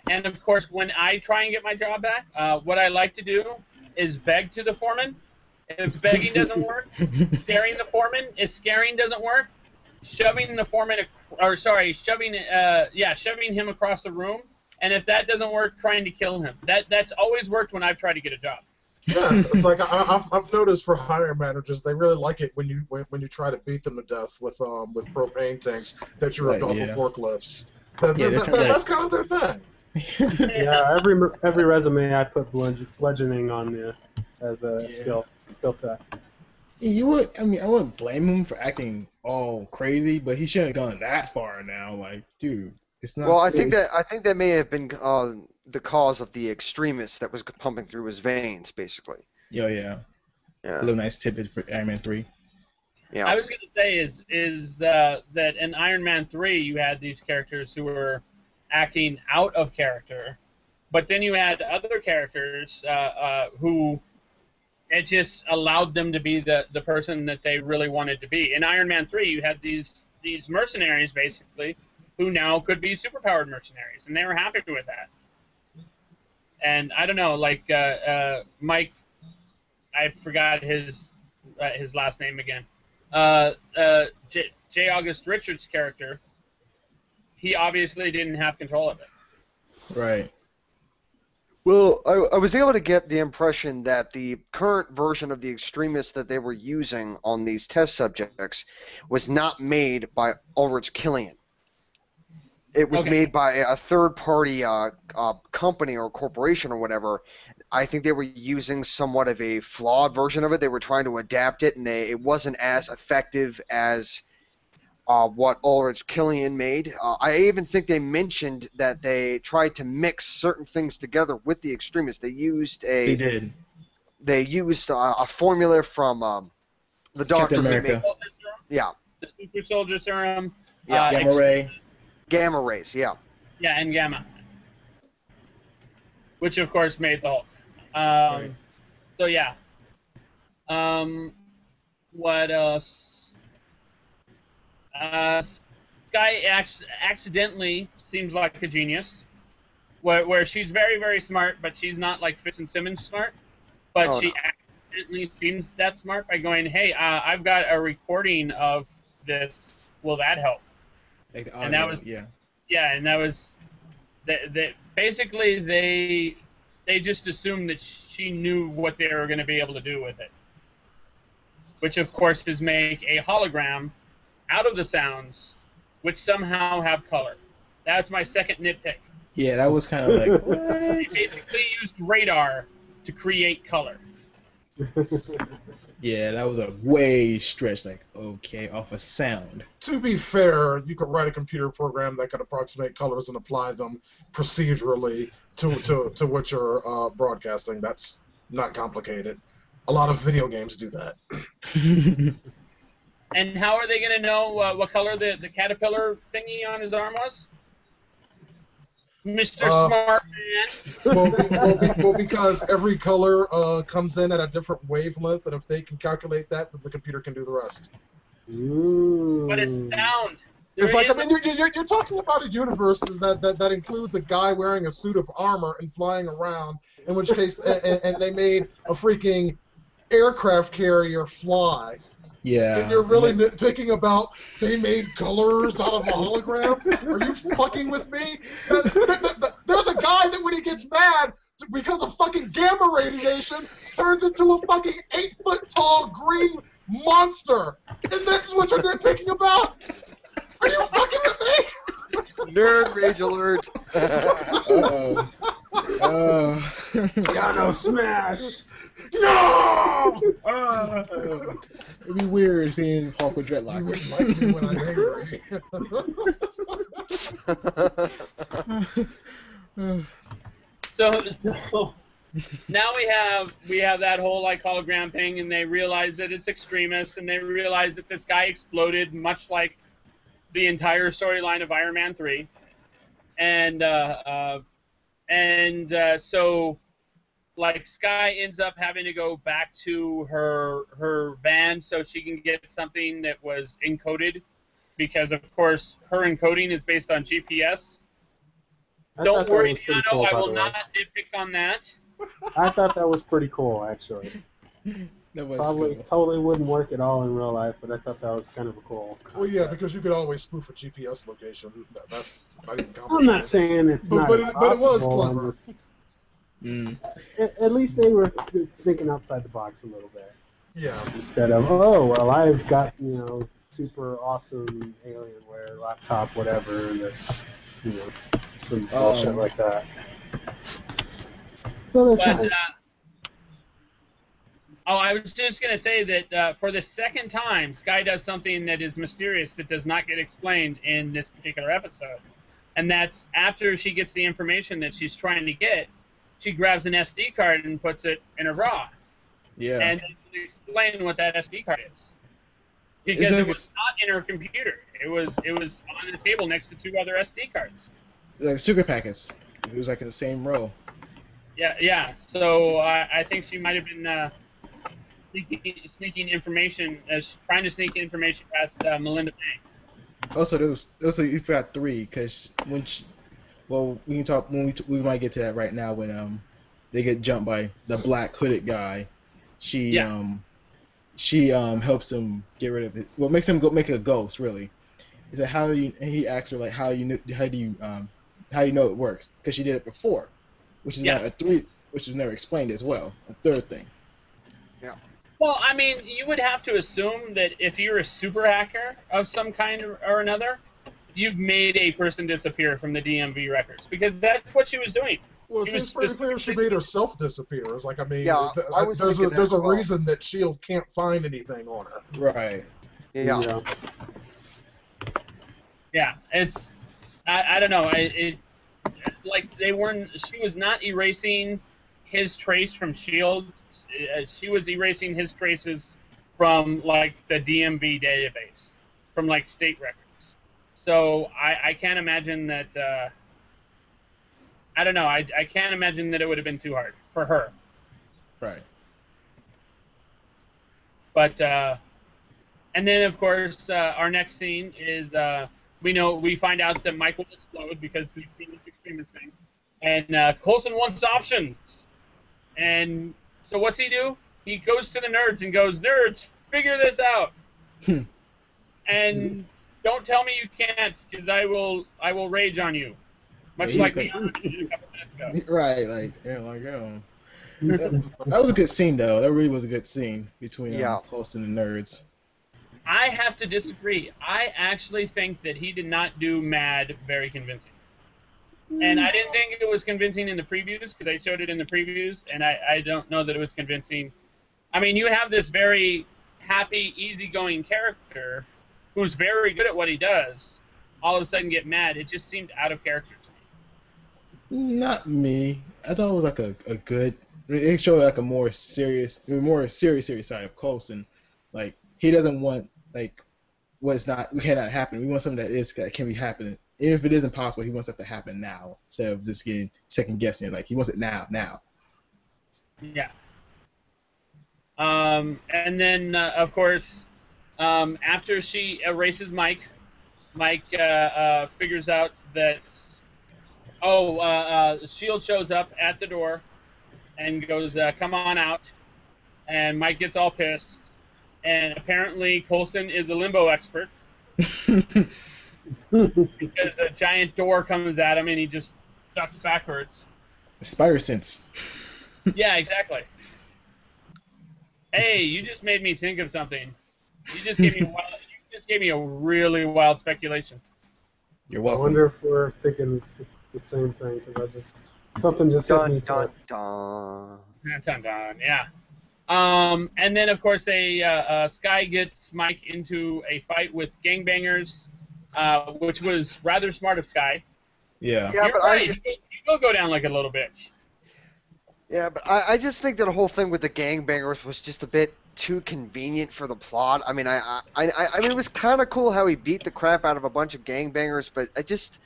Speaker 1: And, of course, when I try and get my job back, what I like to do is beg to the foreman. If begging doesn't work, scaring the foreman. If scaring doesn't work, shoving him across the room. And if that doesn't work, trying to kill him. That's always worked when I've tried to get a job.
Speaker 2: Yeah, it's like I've noticed for hiring managers, they really like it when you try to beat them to death with propane tanks that you're above forklifts. That's kind of their thing.
Speaker 6: Yeah, every resume I put bludgeoning on as a skill set.
Speaker 5: I wouldn't blame him for acting all crazy, but he shouldn't have gone that far now. Like, dude, it's not.
Speaker 4: Well, I think that may have been the cause of the extremist that was pumping through his veins, basically.
Speaker 5: Yeah. A little nice tidbit for Iron Man 3.
Speaker 1: Yeah. I was going to say is that in Iron Man 3 you had these characters who were acting out of character, but then you had other characters who it just allowed them to be the person that they really wanted to be. In Iron Man 3 you had these mercenaries basically who now could be superpowered mercenaries, and they were happy with that. And I don't know, Mike, I forgot his last name again. J. August Richards' character he obviously didn't have control of it.
Speaker 5: Right.
Speaker 4: Well, I was able to get the impression that the current version of the extremist that they were using on these test subjects was not made by Ulrich Killian. It was made by a third-party company or corporation or whatever. I think they were using somewhat of a flawed version of it. They were trying to adapt it, and it wasn't as effective as what Ulrich Killian made. I even think they mentioned that they tried to mix certain things together with the extremists. They used
Speaker 5: They did.
Speaker 4: They used a formula from the doctor.
Speaker 5: Captain America.
Speaker 4: Yeah.
Speaker 1: The super soldier serum.
Speaker 4: Yeah.
Speaker 5: Gamma ray.
Speaker 4: Gamma rays. Yeah.
Speaker 1: Yeah, and gamma. Which of course made the Hulk.
Speaker 5: Right.
Speaker 1: So yeah. What else? Skye accidentally seems like a genius, where she's very, very smart, but she's not like Fitz and Simmons smart. But she accidentally seems that smart by going, "Hey, I've got a recording of this. Will that help?"
Speaker 5: Like the audio,
Speaker 1: and that was and that was basically they just assumed that she knew what they were going to be able to do with it, which of course is make a hologram out of the sounds, which somehow have color. That's my second nitpick.
Speaker 5: Yeah, that was kind of like, what?
Speaker 1: They basically used radar to create color.
Speaker 5: Yeah, that was a way stretch. Like, okay, off a sound.
Speaker 2: To be fair, you could write a computer program that could approximate colors and apply them procedurally to what you're broadcasting. That's not complicated. A lot of video games do that.
Speaker 1: And how are they going to know what color the caterpillar thingy on his arm was? Mr. Smart Man.
Speaker 2: Well, because every color comes in at a different wavelength, and if they can calculate that, then the computer can do the rest.
Speaker 6: Ooh.
Speaker 1: But it's sound.
Speaker 2: It's like, I mean, you're talking about a universe that includes a guy wearing a suit of armor and flying around, in which case, and they made a freaking aircraft carrier fly.
Speaker 5: Yeah.
Speaker 2: And you're really nitpicking about they made colors out of a hologram? Are you fucking with me? There's a guy that when he gets mad because of fucking gamma radiation turns into a fucking 8-foot-tall green monster. And this is what you're nitpicking about? Are you fucking with me?
Speaker 4: Nerd rage alert.
Speaker 6: DeAno smash!
Speaker 2: No!
Speaker 5: It'd be weird seeing Hulk with dreadlocks.
Speaker 2: You wouldn't like me when I'm angry.
Speaker 1: So now we have that whole like hologram thing, and they realize that it's extremist, and they realize that this guy exploded, much like the entire storyline of Iron Man 3, and so like Skye ends up having to go back to her van so she can get something that was encoded, because of course her encoding is based on GPS. Don't worry, DeAno, cool, I will not nitpick on that.
Speaker 6: I thought that was pretty cool, actually.
Speaker 5: That was
Speaker 6: Probably
Speaker 5: cool.
Speaker 6: totally wouldn't work at all in real life, but I thought that was kind of a cool concept.
Speaker 2: Well, yeah, because you could always spoof a GPS location. That's not even complicated.
Speaker 6: I'm not saying it's not
Speaker 2: but it was
Speaker 6: impossible,
Speaker 2: clever.
Speaker 6: At least they were thinking outside the box a little bit.
Speaker 2: Yeah.
Speaker 6: Instead of, oh, well, I've got, super awesome Alienware laptop, whatever, that, some bullshit like that. So they're trying.
Speaker 1: I was just going to say that for the second time, Skye does something that is mysterious that does not get explained in this particular episode. And that's after she gets the information that she's trying to get, she grabs an SD card and puts it in her bra.
Speaker 5: Yeah.
Speaker 1: And explain what that SD card is. Because it was not in her computer. It was on the table next to 2 other SD cards.
Speaker 5: Like sugar packets. It was like in the same row.
Speaker 1: Yeah. So I think she might have been sneaking information, trying to sneak information past Melinda May.
Speaker 5: Also, you forgot 3 because when we can talk when we might get to that right now when they get jumped by the black hooded guy. She helps him get rid of it. Well, makes him make a ghost really, He said, "How do you?" And he asked her like, "How do you know it works?" Because she did it before, which is
Speaker 1: Yeah.
Speaker 5: now a three, which is never explained as well. A third thing.
Speaker 4: Yeah.
Speaker 1: Well, I mean, you would have to assume that if you're a super hacker of some kind or another, you've made a person disappear from the DMV records, because that's what she was doing.
Speaker 2: Well, it
Speaker 1: She was
Speaker 2: seems pretty clear she made herself disappear. It's like, I mean,
Speaker 4: Yeah, I was
Speaker 2: there's
Speaker 4: thinking that
Speaker 2: a
Speaker 4: as well.
Speaker 2: reason that S.H.I.E.L.D. can't find anything on her.
Speaker 5: Right.
Speaker 4: Yeah.
Speaker 1: Yeah, it's I don't know. Like they weren't. She was not erasing his trace from S.H.I.E.L.D. She was erasing his traces from like the DMV database, from like state records. So I can't imagine that. I don't know. I can't imagine that it would have been too hard for her.
Speaker 5: Right.
Speaker 1: But and then of course our next scene is we find out that Michael explode because we've seen this extremist thing, and Coulson wants options, and so what's he do? He goes to the nerds and goes, "Nerds, figure this out, and don't tell me you can't, because I will rage on you, much
Speaker 5: Yeah,
Speaker 1: like DeAno did a couple minutes ago."
Speaker 5: Right. Like that was a good scene though. That really was a good scene between Coulson and the nerds.
Speaker 1: I have to disagree. I actually think that he did not do Mad very convincing. And I didn't think it was convincing in the previews, because they showed it in the previews, and I don't know that it was convincing. I mean, you have this very happy, easygoing character who's very good at what he does, all of a sudden get mad. It just seemed out of character to me.
Speaker 5: Not me. I thought it was like a good. It showed like a more serious side of Coulson. Like he doesn't want like what's not cannot happen. We want something that can be happening. Even if it isn't possible, he wants that to happen now instead of just getting second guessing. Like he wants it now.
Speaker 1: Yeah. And then of course, after she erases Mike figures out that S.H.I.E.L.D. shows up at the door and goes, "Come on out." And Mike gets all pissed. And apparently Coulson is a limbo expert, because a giant door comes at him and he just ducks backwards.
Speaker 5: Spider sense.
Speaker 1: Yeah, exactly. Hey, you just made me think of something. You just gave me a really wild speculation.
Speaker 5: You're
Speaker 6: I
Speaker 5: welcome.
Speaker 6: wonder if we're thinking the same thing, because something just hit me.
Speaker 4: Dun.
Speaker 1: Dun, dun, yeah. And then, of course, Sky gets Mike into a fight with gangbangers, which was rather smart of Sky.
Speaker 5: Yeah.
Speaker 1: You're right. You will go down like a little bitch.
Speaker 4: Yeah, but I just think that the whole thing with the gangbangers was just a bit too convenient for the plot. I mean, I mean, it was kind of cool how he beat the crap out of a bunch of gangbangers, but it just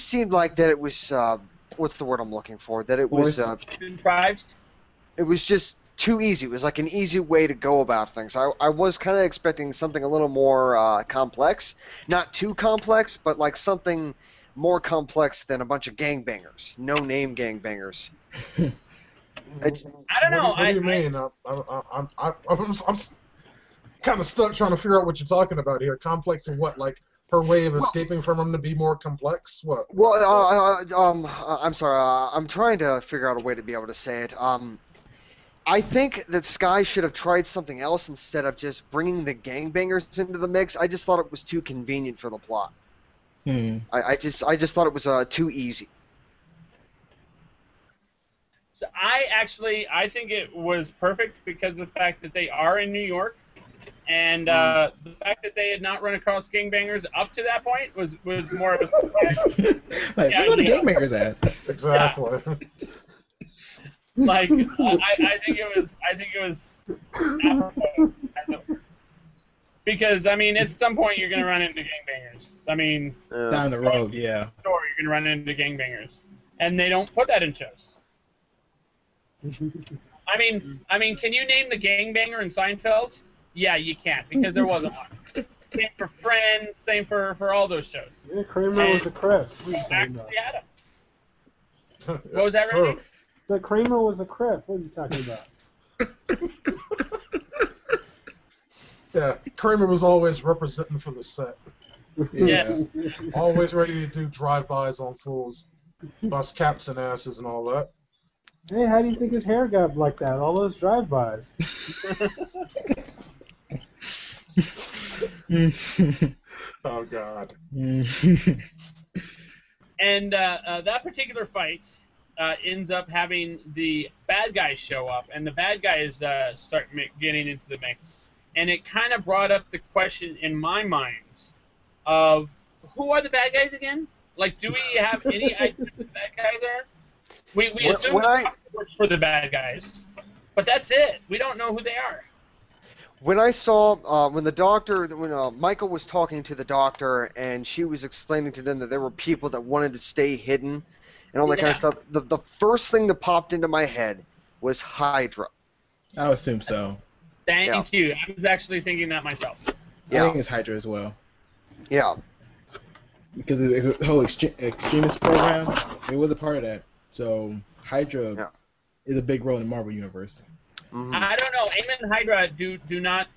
Speaker 4: seemed like that it was what's the word I'm looking for? That it was
Speaker 1: Contrived.
Speaker 4: it was just too easy. It was like an easy way to go about things. I was kind of expecting something a little more complex, not too complex, but like something more complex than a bunch of gangbangers, no-name gangbangers.
Speaker 1: I don't know.
Speaker 2: What do you mean? I'm kind of stuck trying to figure out what you're talking about here. Complex and what? Like her way of escaping from him to be more complex? What?
Speaker 4: Well, I'm sorry. I'm trying to figure out a way to be able to say it. I think that Sky should have tried something else instead of just bringing the gangbangers into the mix. I just thought it was too convenient for the plot. I just thought it was too easy.
Speaker 1: So I think it was perfect because of the fact that they are in New York, and the fact that they had not run across gangbangers up to that point was more of a
Speaker 5: like, where are the gangbangers at?
Speaker 2: Exactly.
Speaker 1: Yeah. Like I think it was apropos. Because I mean, at some point you're gonna run into gangbangers. I mean,
Speaker 5: Down the road, yeah.
Speaker 1: You're gonna run into gangbangers, and they don't put that in shows. I mean, can you name the gangbanger in Seinfeld? Yeah, you can't, because there wasn't one. Same for Friends, same for all those shows.
Speaker 6: Yeah, Kramer was a crip. What are you talking
Speaker 1: Actually
Speaker 6: about?
Speaker 1: had him. What was that, Reggie?
Speaker 6: The Kramer was a crip. What are you talking about?
Speaker 2: Yeah, Kramer was always representing for the set.
Speaker 5: Yeah.
Speaker 2: Always ready to do drive-bys on fools, bust caps and asses and all that.
Speaker 6: Hey, how do you think his hair got like that? All those drive-bys.
Speaker 2: Oh God.
Speaker 1: And that particular fight ends up having the bad guys show up, and the bad guys start getting into the mix. And it kind of brought up the question in my mind of who are the bad guys again? Like, do we have any idea who the bad guys are? We assume the doctor works for the bad guys, but that's it. We don't know who they are.
Speaker 4: When I saw, when Michael was talking to the doctor and she was explaining to them that there were people that wanted to stay hidden and all that kind of stuff, the first thing that popped into my head was Hydra.
Speaker 5: I would assume so.
Speaker 1: Thank you. I was actually thinking that myself.
Speaker 5: I think it's Hydra as well.
Speaker 4: Yeah.
Speaker 5: Because the whole extremist program, it was a part of that. So Hydra is a big role in the Marvel universe.
Speaker 4: Mm-hmm.
Speaker 1: I don't know. AIM and Hydra do not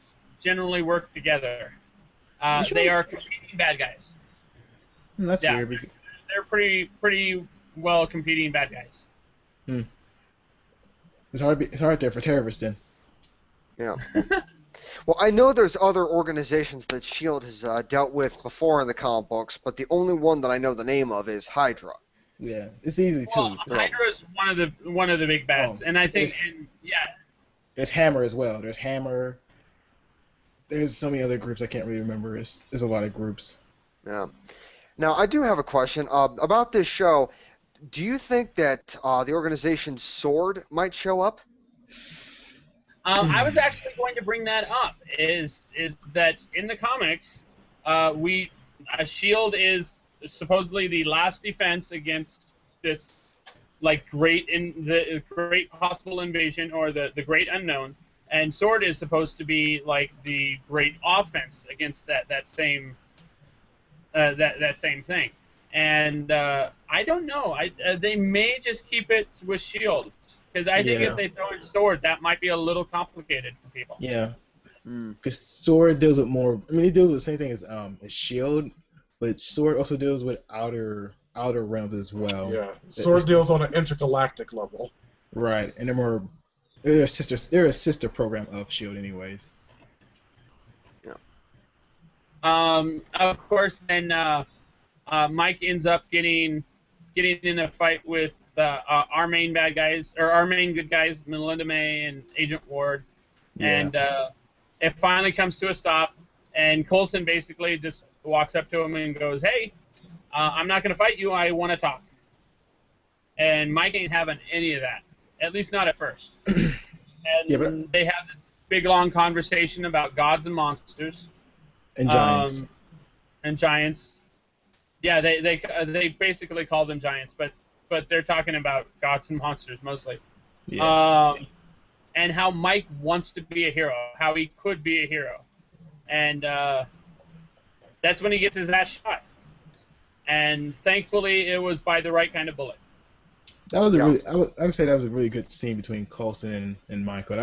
Speaker 1: generally work together.
Speaker 5: Sure?
Speaker 1: They are competing bad guys.
Speaker 5: That's weird.
Speaker 1: They're pretty well competing bad guys.
Speaker 5: It's hard there for terrorists then.
Speaker 4: Yeah. Well, I know there's other organizations that S.H.I.E.L.D. has dealt with before in the comic books, but the only one that I know the name of is Hydra.
Speaker 5: Yeah, it's easy too.
Speaker 1: Hydra is one of the big bads, and I think
Speaker 5: there's Hammer as well. There's Hammer. There's so many other groups I can't really remember. There's a lot of groups.
Speaker 4: Yeah. Now I do have a question about this show. Do you think that the organization S.H.I.E.L.D. might show up?
Speaker 1: I was actually going to bring that up. Is that in the comics, S.H.I.E.L.D. is supposedly the last defense against this great possible invasion or the great unknown, and S.W.O.R.D. is supposed to be like the great offense against that same thing. And I don't know. They may just keep it with S.H.I.E.L.D. because I think if they throw in S.W.O.R.D., that might be a little complicated for people.
Speaker 5: Yeah, because S.W.O.R.D. deals with more. I mean, he deals with the same thing as S.H.I.E.L.D., but S.W.O.R.D. also deals with outer realms as well.
Speaker 2: Yeah, S.W.O.R.D. deals on an intergalactic level.
Speaker 5: Right, and they're a sister program of S.H.I.E.L.D. anyways.
Speaker 4: Yeah.
Speaker 1: Of course, then Mike ends up getting in a fight with our main bad guys, or our main good guys, Melinda May and Agent Ward, and it finally comes to a stop. And Coulson basically just walks up to him and goes, "Hey, I'm not going to fight you. I want to talk." And Mike ain't having any of that, at least not at first. And they have this big, long conversation about gods and monsters.
Speaker 5: And giants.
Speaker 1: And giants. Yeah, they basically call them giants, but they're talking about gods and monsters mostly.
Speaker 5: Yeah.
Speaker 1: And how Mike wants to be a hero, how he could be a hero. And that's when he gets his ass shot. And thankfully, it was by the right kind of bullet.
Speaker 5: That was I would say that was a really good scene between Coulson and Michael.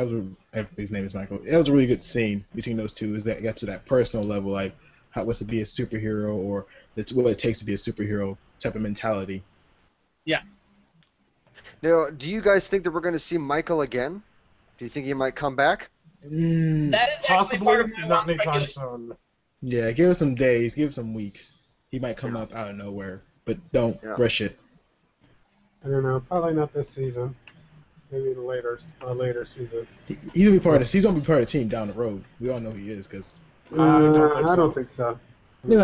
Speaker 5: His name is Michael. That was a really good scene between those two. Is that got to that personal level, like how it was to be a superhero, or what it takes to be a superhero type of mentality.
Speaker 1: Yeah.
Speaker 4: Now, do you guys think that we're going to see Michael again? Do you think he might come back?
Speaker 1: That is
Speaker 2: possibly not anytime soon.
Speaker 5: Yeah, give it some days, give it some weeks. He might come up out of nowhere, but don't rush it.
Speaker 6: I don't know. Probably not this season. Maybe the later season.
Speaker 5: He'll be part of. He's gonna be part of the team down the road. We all know he is, because
Speaker 6: I don't think so.
Speaker 5: I mean,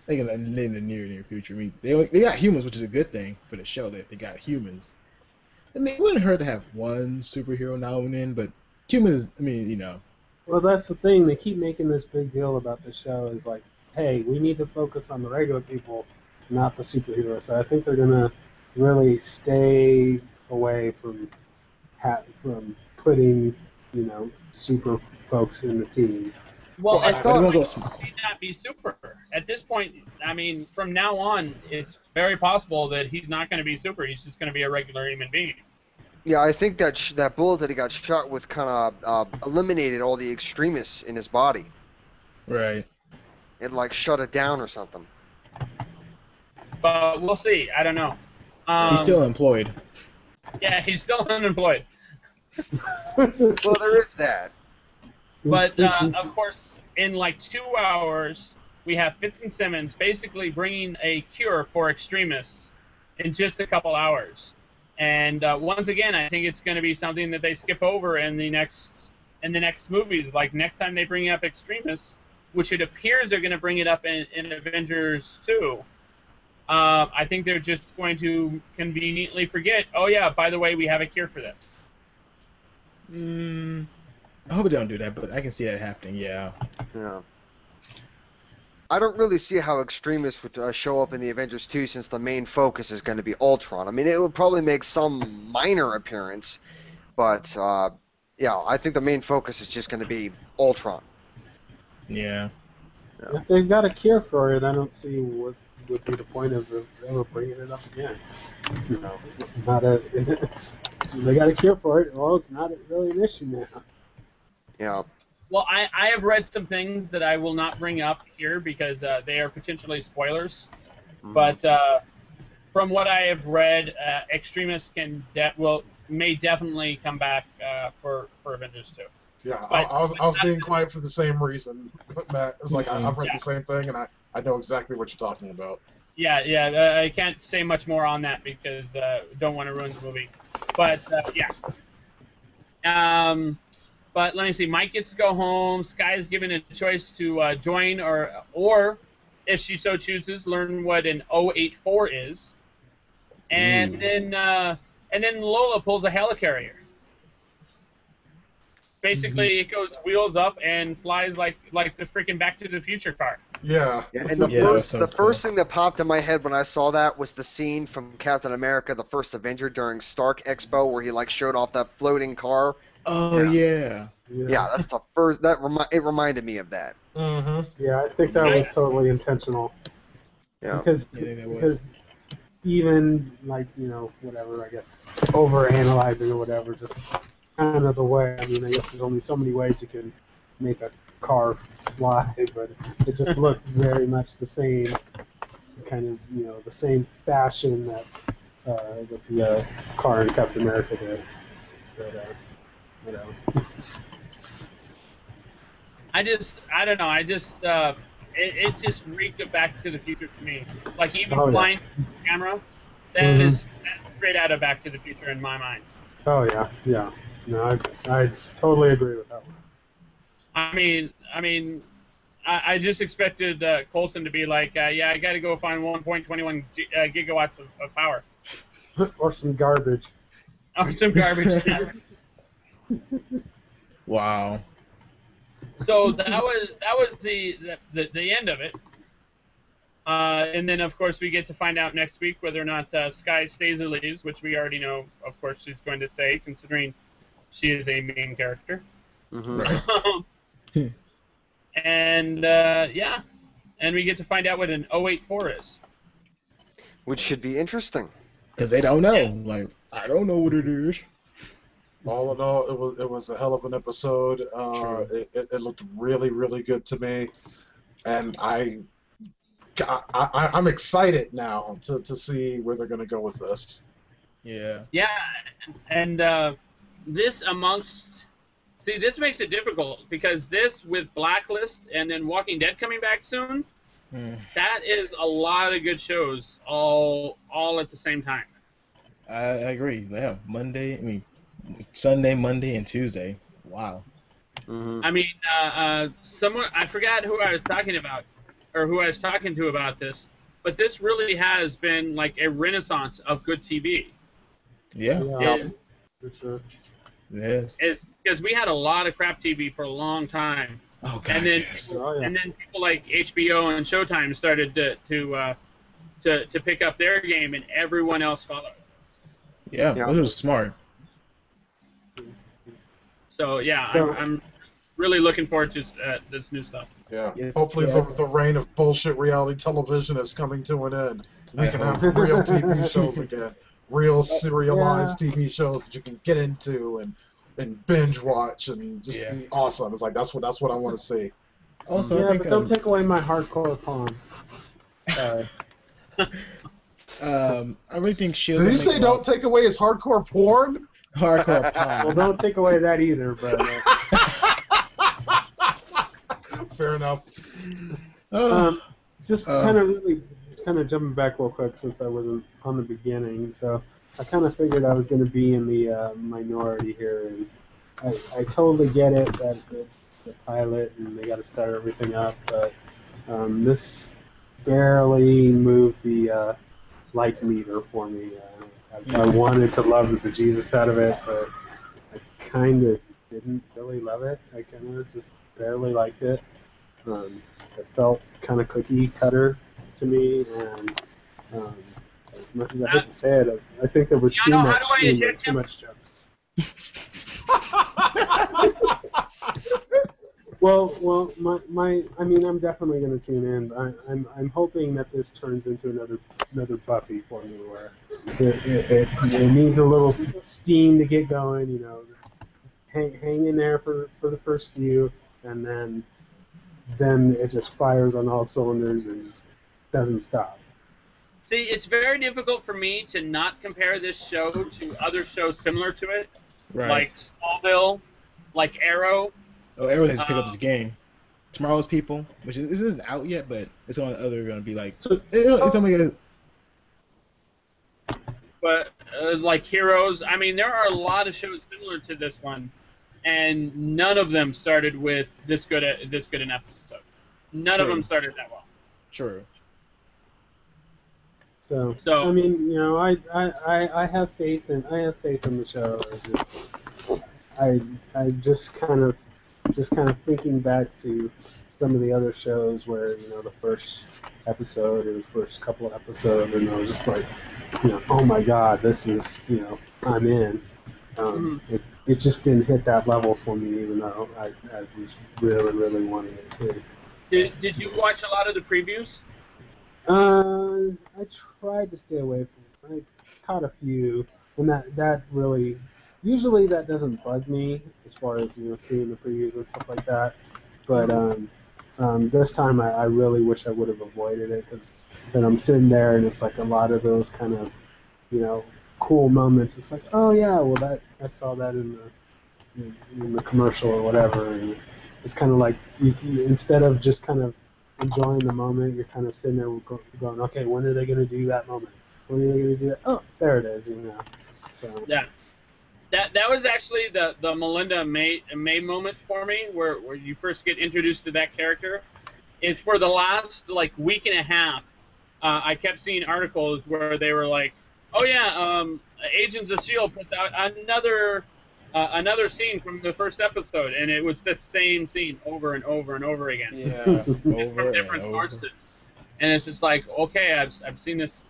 Speaker 5: in the near future. I mean, they got humans, which is a good thing for the show that they got humans. I mean, it wouldn't hurt to have one superhero now and then, but humans. I mean, you know.
Speaker 6: Well, that's the thing. They keep making this big deal about the show. Is like, hey, we need to focus on the regular people, not the superheroes. So I think they're gonna really stay away from putting, super folks in the team.
Speaker 1: Well, I thought he may not be super. At this point, I mean, from now on, it's very possible that he's not going to be super. He's just going to be a regular human being.
Speaker 4: Yeah, I think that bullet that he got shot with kind of eliminated all the extremists in his body.
Speaker 5: Right.
Speaker 4: it like shut it down or something.
Speaker 1: But we'll see. I don't know.
Speaker 5: He's still employed.
Speaker 1: Yeah, he's still unemployed.
Speaker 4: Well, there is that.
Speaker 1: But of course, in like 2 hours, we have Fitz and Simmons basically bringing a cure for extremists in just a couple hours. And once again, I think it's going to be something that they skip over in the next movies. Like next time they bring up extremists, which it appears they're going to bring it up in Avengers 2. I think they're just going to conveniently forget, oh yeah, by the way, we have a cure for this.
Speaker 5: I hope they don't do that, but I can see that happening, yeah.
Speaker 4: Yeah. I don't really see how extremists would show up in the Avengers 2 since the main focus is going to be Ultron. I mean, it would probably make some minor appearance, but yeah, I think the main focus is just going to be Ultron.
Speaker 5: Yeah.
Speaker 6: If they've got a cure for it, I don't see what would be the point of ever bringing it up again.
Speaker 4: No.
Speaker 6: It's not they got a cure for it. Well, it's not really an issue now.
Speaker 4: Yeah.
Speaker 1: Well, I have read some things that I will not bring up here because they are potentially spoilers. But from what I have read, extremists may definitely come back for Avengers 2.
Speaker 2: Yeah,
Speaker 1: But-
Speaker 2: I was being quiet for the same reason, Matt. It's like I've read the same thing, and I know exactly what you're talking about.
Speaker 1: Yeah, I can't say much more on that because don't want to ruin the movie. But yeah. But let me see. Mike gets to go home. Sky is given a choice to join or, if she so chooses, learn what an 084 is. And then Lola pulls a helicarrier. Basically, it goes wheels up and flies like the freaking Back to the Future car.
Speaker 2: Yeah.
Speaker 4: And the first thing that popped in my head when I saw that was the scene from Captain America: The First Avenger during Stark Expo, where he like showed off that floating car.
Speaker 5: Oh yeah.
Speaker 4: Yeah, that's the first. It reminded me of that.
Speaker 2: Mm-hmm.
Speaker 6: Yeah, I think that was totally intentional.
Speaker 4: Yeah.
Speaker 6: Because even like whatever, I guess over analyzing or whatever, just kind of the way. I mean, I guess there's only so many ways you can make a car fly, but it just looked very much the same, kind of the same fashion that the car in Captain America did. But,
Speaker 1: I don't know. It just reeked of Back to the Future to me. Like even flying the camera, that's straight out of Back to the Future in my mind.
Speaker 6: Oh yeah. No, I totally agree with that one.
Speaker 1: I just expected Coulson to be like, yeah, I got to go find 1.21 gigawatts of power.
Speaker 6: Or some garbage.
Speaker 1: Or some garbage.
Speaker 5: Wow.
Speaker 1: So that was the end of it. And then, of course, we get to find out next week whether or not Sky stays or leaves, which we already know, of course, she's going to stay, considering she is a main character.
Speaker 4: Mm-hmm.
Speaker 1: And, yeah. And we get to find out what an 084 is.
Speaker 4: Which should be interesting.
Speaker 5: Because they don't know. Like, I don't know what it is.
Speaker 2: All in all, it was a hell of an episode. It looked really, really good to me, and I'm excited now to see where they're going to go with this.
Speaker 5: Yeah.
Speaker 1: Yeah, and this makes it difficult because this with Blacklist and then Walking Dead coming back soon, that is a lot of good shows all at the same time.
Speaker 5: I agree. Yeah, Sunday, Monday, and Tuesday. Wow.
Speaker 4: Mm-hmm.
Speaker 1: I mean, someone, I forgot who I was talking about, or who I was talking to about this, but this really has been like a renaissance of good TV.
Speaker 5: Yeah.
Speaker 6: For sure.
Speaker 5: Yes.
Speaker 1: Because we had a lot of crap TV for a long time.
Speaker 5: Oh, God,
Speaker 1: and then
Speaker 5: yes.
Speaker 1: And then people like HBO and Showtime started to pick up their game, and everyone else followed.
Speaker 5: Yeah, that was smart.
Speaker 1: So yeah, I'm really looking forward to this new stuff.
Speaker 2: Yeah.
Speaker 5: Yes,
Speaker 2: Hopefully the reign of bullshit reality television is coming to an end. We can have real TV shows again. Real serialized TV shows that you can get into and binge watch and just be awesome. It's like that's what I want to see.
Speaker 5: Also, I
Speaker 6: Yeah,
Speaker 5: think
Speaker 6: but don't take away my hardcore palm. Sorry.
Speaker 5: I really think Shield's
Speaker 2: Did he
Speaker 5: gonna make
Speaker 2: say
Speaker 5: a
Speaker 2: don't
Speaker 5: lot
Speaker 2: take away his hardcore porn?
Speaker 5: hardcore
Speaker 6: Well,
Speaker 5: palm.
Speaker 6: don't take away that either, but
Speaker 2: Fair enough.
Speaker 5: Oh,
Speaker 6: just kind of jumping back real quick since I wasn't on the beginning. So I kind of figured I was going to be in the minority here, and I totally get it that it's the pilot and they got to start everything up, but this barely moved the like meter for me. I wanted to love the Jesus out of it, but I kind of didn't really love it. I kind of just barely liked it. It felt kind of cookie cutter to me, and as much as I hate to say it, I think there was too
Speaker 1: DeAno, how
Speaker 6: much
Speaker 1: do I
Speaker 6: humor,
Speaker 1: eject
Speaker 6: too
Speaker 1: him?
Speaker 6: much jokes. Well, I mean, I'm definitely going to tune in. I'm hoping that this turns into another Buffy for me, where it needs a little steam to get going. You know, hang in there for the first few, and then it just fires on all cylinders and just doesn't stop.
Speaker 1: See, it's very difficult for me to not compare this show to other shows similar to it,
Speaker 5: right.
Speaker 1: like Smallville, like Arrow.
Speaker 5: Oh, Arrow has to pick up his game. Tomorrow's People, which isn't out yet, but it's on the other going to be like it's only gonna.
Speaker 1: But like Heroes, I mean, there are a lot of shows similar to this one, and none of them started with this good an episode. None of them started that well.
Speaker 5: True.
Speaker 6: So
Speaker 1: So
Speaker 6: I mean, you know, I have faith in the show. I just kind of thinking back to some of the other shows where, you know, the first episode or the first couple of episodes, and I was just like, you know, oh my God, this is, you know, I'm in. It just didn't hit that level for me, even though I was really wanting it to.
Speaker 1: did you watch a lot of the previews?
Speaker 6: I tried to stay away from it. I caught a few, and that really, usually that doesn't bug me as far as, you know, seeing the previews and stuff like that. But this time I really wish I would have avoided it, because then I'm sitting there and it's like a lot of those kind of, you know, cool moments. It's like, oh yeah, well that I saw that in the commercial or whatever, and it's kind of like you instead of just kind of enjoying the moment, you're kind of sitting there going, okay, when are they going to do that moment? When are they going to do that? Oh, there it is, you know. So
Speaker 1: Yeah. That was actually the Melinda May moment for me, where you first get introduced to that character. Is for the last like week and a half, I kept seeing articles where they were like, "Oh yeah, Agents of S.H.I.E.L.D. puts out another scene from the first episode," and it was the same scene over and over and over again.
Speaker 5: Yeah,
Speaker 1: From different sources, and it's just like, okay, I've seen this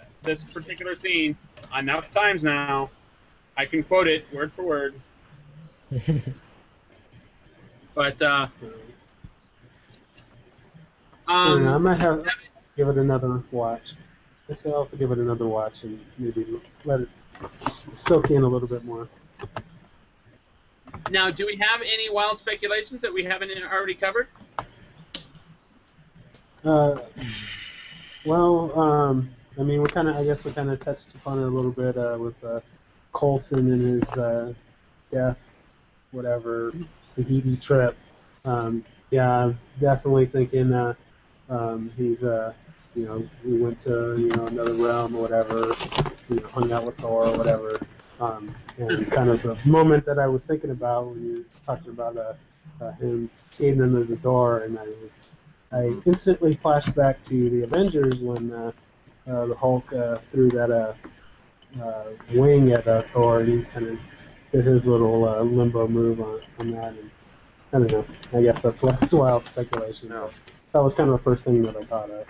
Speaker 1: particular scene enough times now. I can quote it word for word. But
Speaker 6: I don't know, I might have to give it another watch. I guess I'll have to give it another watch and maybe let it soak in a little bit more.
Speaker 1: now, do we have any wild speculations that we haven't already covered?
Speaker 6: Well, I mean, I guess we kind of touched upon it a little bit with Coulson and his death, whatever, Tahiti trip. Yeah, I'm definitely thinking he's, you know, we went to, you know, another realm or whatever, you know, hung out with Thor or whatever. And kind of the moment that I was thinking about when you were talking about him caving under the door, and I instantly flashed back to the Avengers when the Hulk threw that wing at Thor, and he kind of did his little limbo move on that. And I don't know. I guess that's wild speculation.
Speaker 4: No.
Speaker 6: But that was kind of the first thing that I thought of.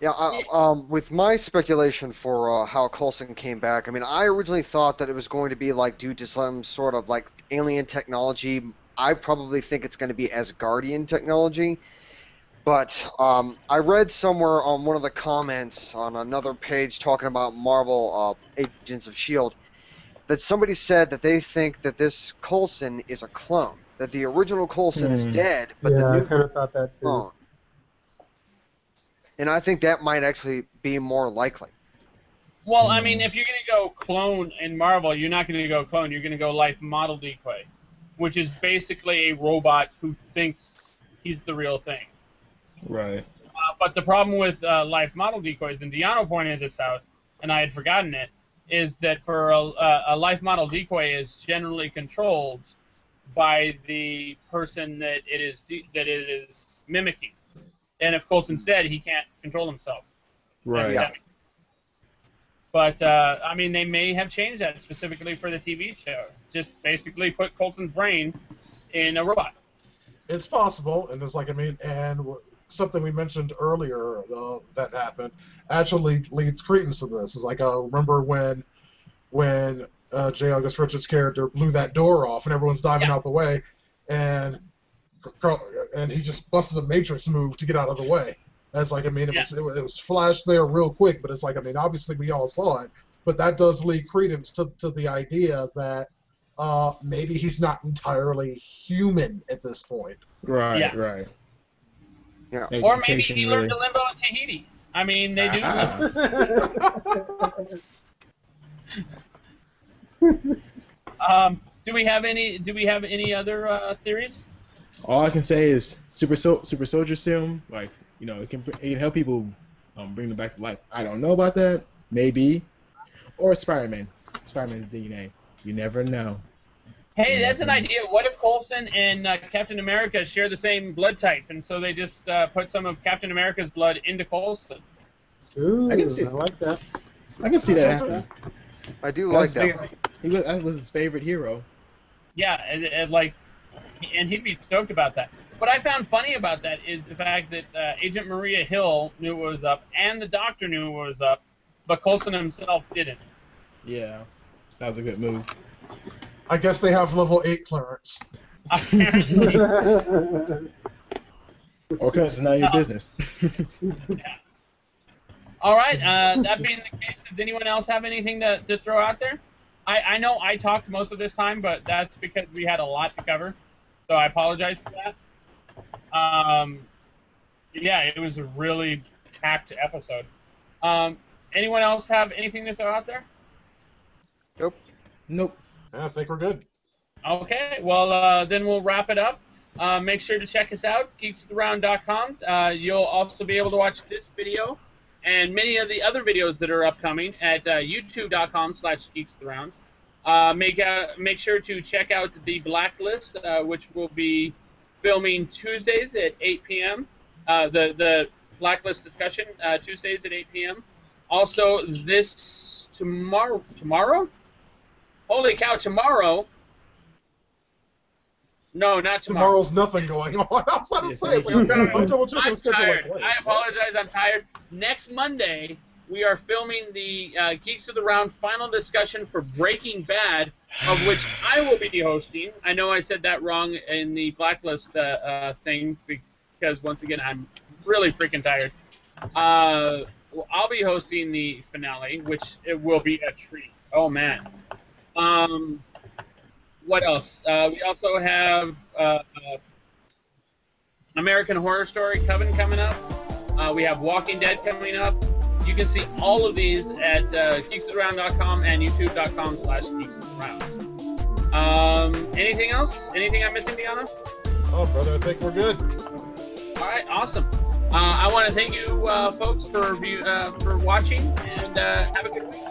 Speaker 4: Yeah, with my speculation for how Coulson came back, I mean, I originally thought that it was going to be like due to some sort of like alien technology. I probably think it's going to be Asgardian technology. But I read somewhere on one of the comments on another page talking about Marvel Agents of S.H.I.E.L.D. that somebody said that they think that this Coulson is a clone. that the original Coulson is dead, but
Speaker 6: yeah,
Speaker 4: the new
Speaker 6: I kind of thought that too.
Speaker 4: clone. And I think that might actually be more likely.
Speaker 1: Well, I mean, if you're going to go clone in Marvel, you're not going to go clone. You're going to go life model decoy, which is basically a robot who thinks he's the real thing.
Speaker 5: Right.
Speaker 1: But the problem with life model decoys, and DeAno pointed this out, and I had forgotten it, is that for a life model decoy is generally controlled by the person that it is mimicking. And if Coulson's dead, he can't control himself.
Speaker 5: Right.
Speaker 4: Yeah.
Speaker 1: But, I mean, they may have changed that specifically for the TV show. Just basically put Coulson's brain in a robot.
Speaker 2: It's possible, and it's like, I mean, and something we mentioned earlier that happened actually leads credence to this. It's like, I remember when J. August Richards' character blew that door off and everyone's diving out the way, and he just busted a Matrix move to get out of the way. It's like, I mean, it was flashed there real quick, but it's like, I mean, obviously we all saw it, but that does lead credence to the idea that maybe he's not entirely human at this point.
Speaker 5: Right, right.
Speaker 4: Yeah.
Speaker 1: Or maybe he learned to limbo in Tahiti. I mean, they do. Do we have any other theories?
Speaker 5: All I can say is Super Soldier Serum, like, you know, it can help people bring them back to life. I don't know about that. Maybe. Or Spider-Man's DNA. You never know.
Speaker 1: Hey, that's an idea. What if Coulson and Captain America share the same blood type, and so they just put some of Captain America's blood into Coulson?
Speaker 6: Ooh,
Speaker 5: I
Speaker 6: like that.
Speaker 5: I can see that happening.
Speaker 4: I do like that.
Speaker 5: That was his favorite hero.
Speaker 1: Yeah, and he'd be stoked about that. What I found funny about that is the fact that Agent Maria Hill knew what was up, and the Doctor knew what was up, but Coulson himself didn't.
Speaker 5: Yeah, that was a good move.
Speaker 2: I guess they have level 8 clearance.
Speaker 1: Apparently.
Speaker 5: Okay, it's not your business.
Speaker 1: Yeah. All right, that being the case, does anyone else have anything to throw out there? I know I talked most of this time, but that's because we had a lot to cover, so I apologize for that. Yeah, it was a really packed episode. Anyone else have anything to throw out there?
Speaker 5: Nope.
Speaker 2: Yeah, I think we're good.
Speaker 1: Okay, well, then we'll wrap it up. Make sure to check us out, geeksoftheround.com. You'll also be able to watch this video and many of the other videos that are upcoming at youtube.com/geeksoftheround. Make sure to check out the Blacklist, which will be filming Tuesdays at 8 p.m. The Blacklist discussion, Tuesdays at 8 p.m. Also, tomorrow? Holy cow, tomorrow. No, not tomorrow.
Speaker 2: Tomorrow's nothing going on. I was about to say, it's like, I'm double checking the schedule.
Speaker 1: Tired. I apologize, I'm tired. Next Monday, we are filming the Geeks of the Round final discussion for Breaking Bad, of which I will be hosting. I know I said that wrong in the Blacklist thing, because, once again, I'm really freaking tired. I'll be hosting the finale, which it will be a treat. Oh, man. What else? We also have American Horror Story Coven coming up. We have Walking Dead coming up. You can see all of these at geeksoftheround.com and youtube.com/geeksoftheround. Anything else? Anything I'm missing, DeAno?
Speaker 2: Oh, brother, I think we're good.
Speaker 1: All right, awesome. I want to thank you folks for watching, and have a good week.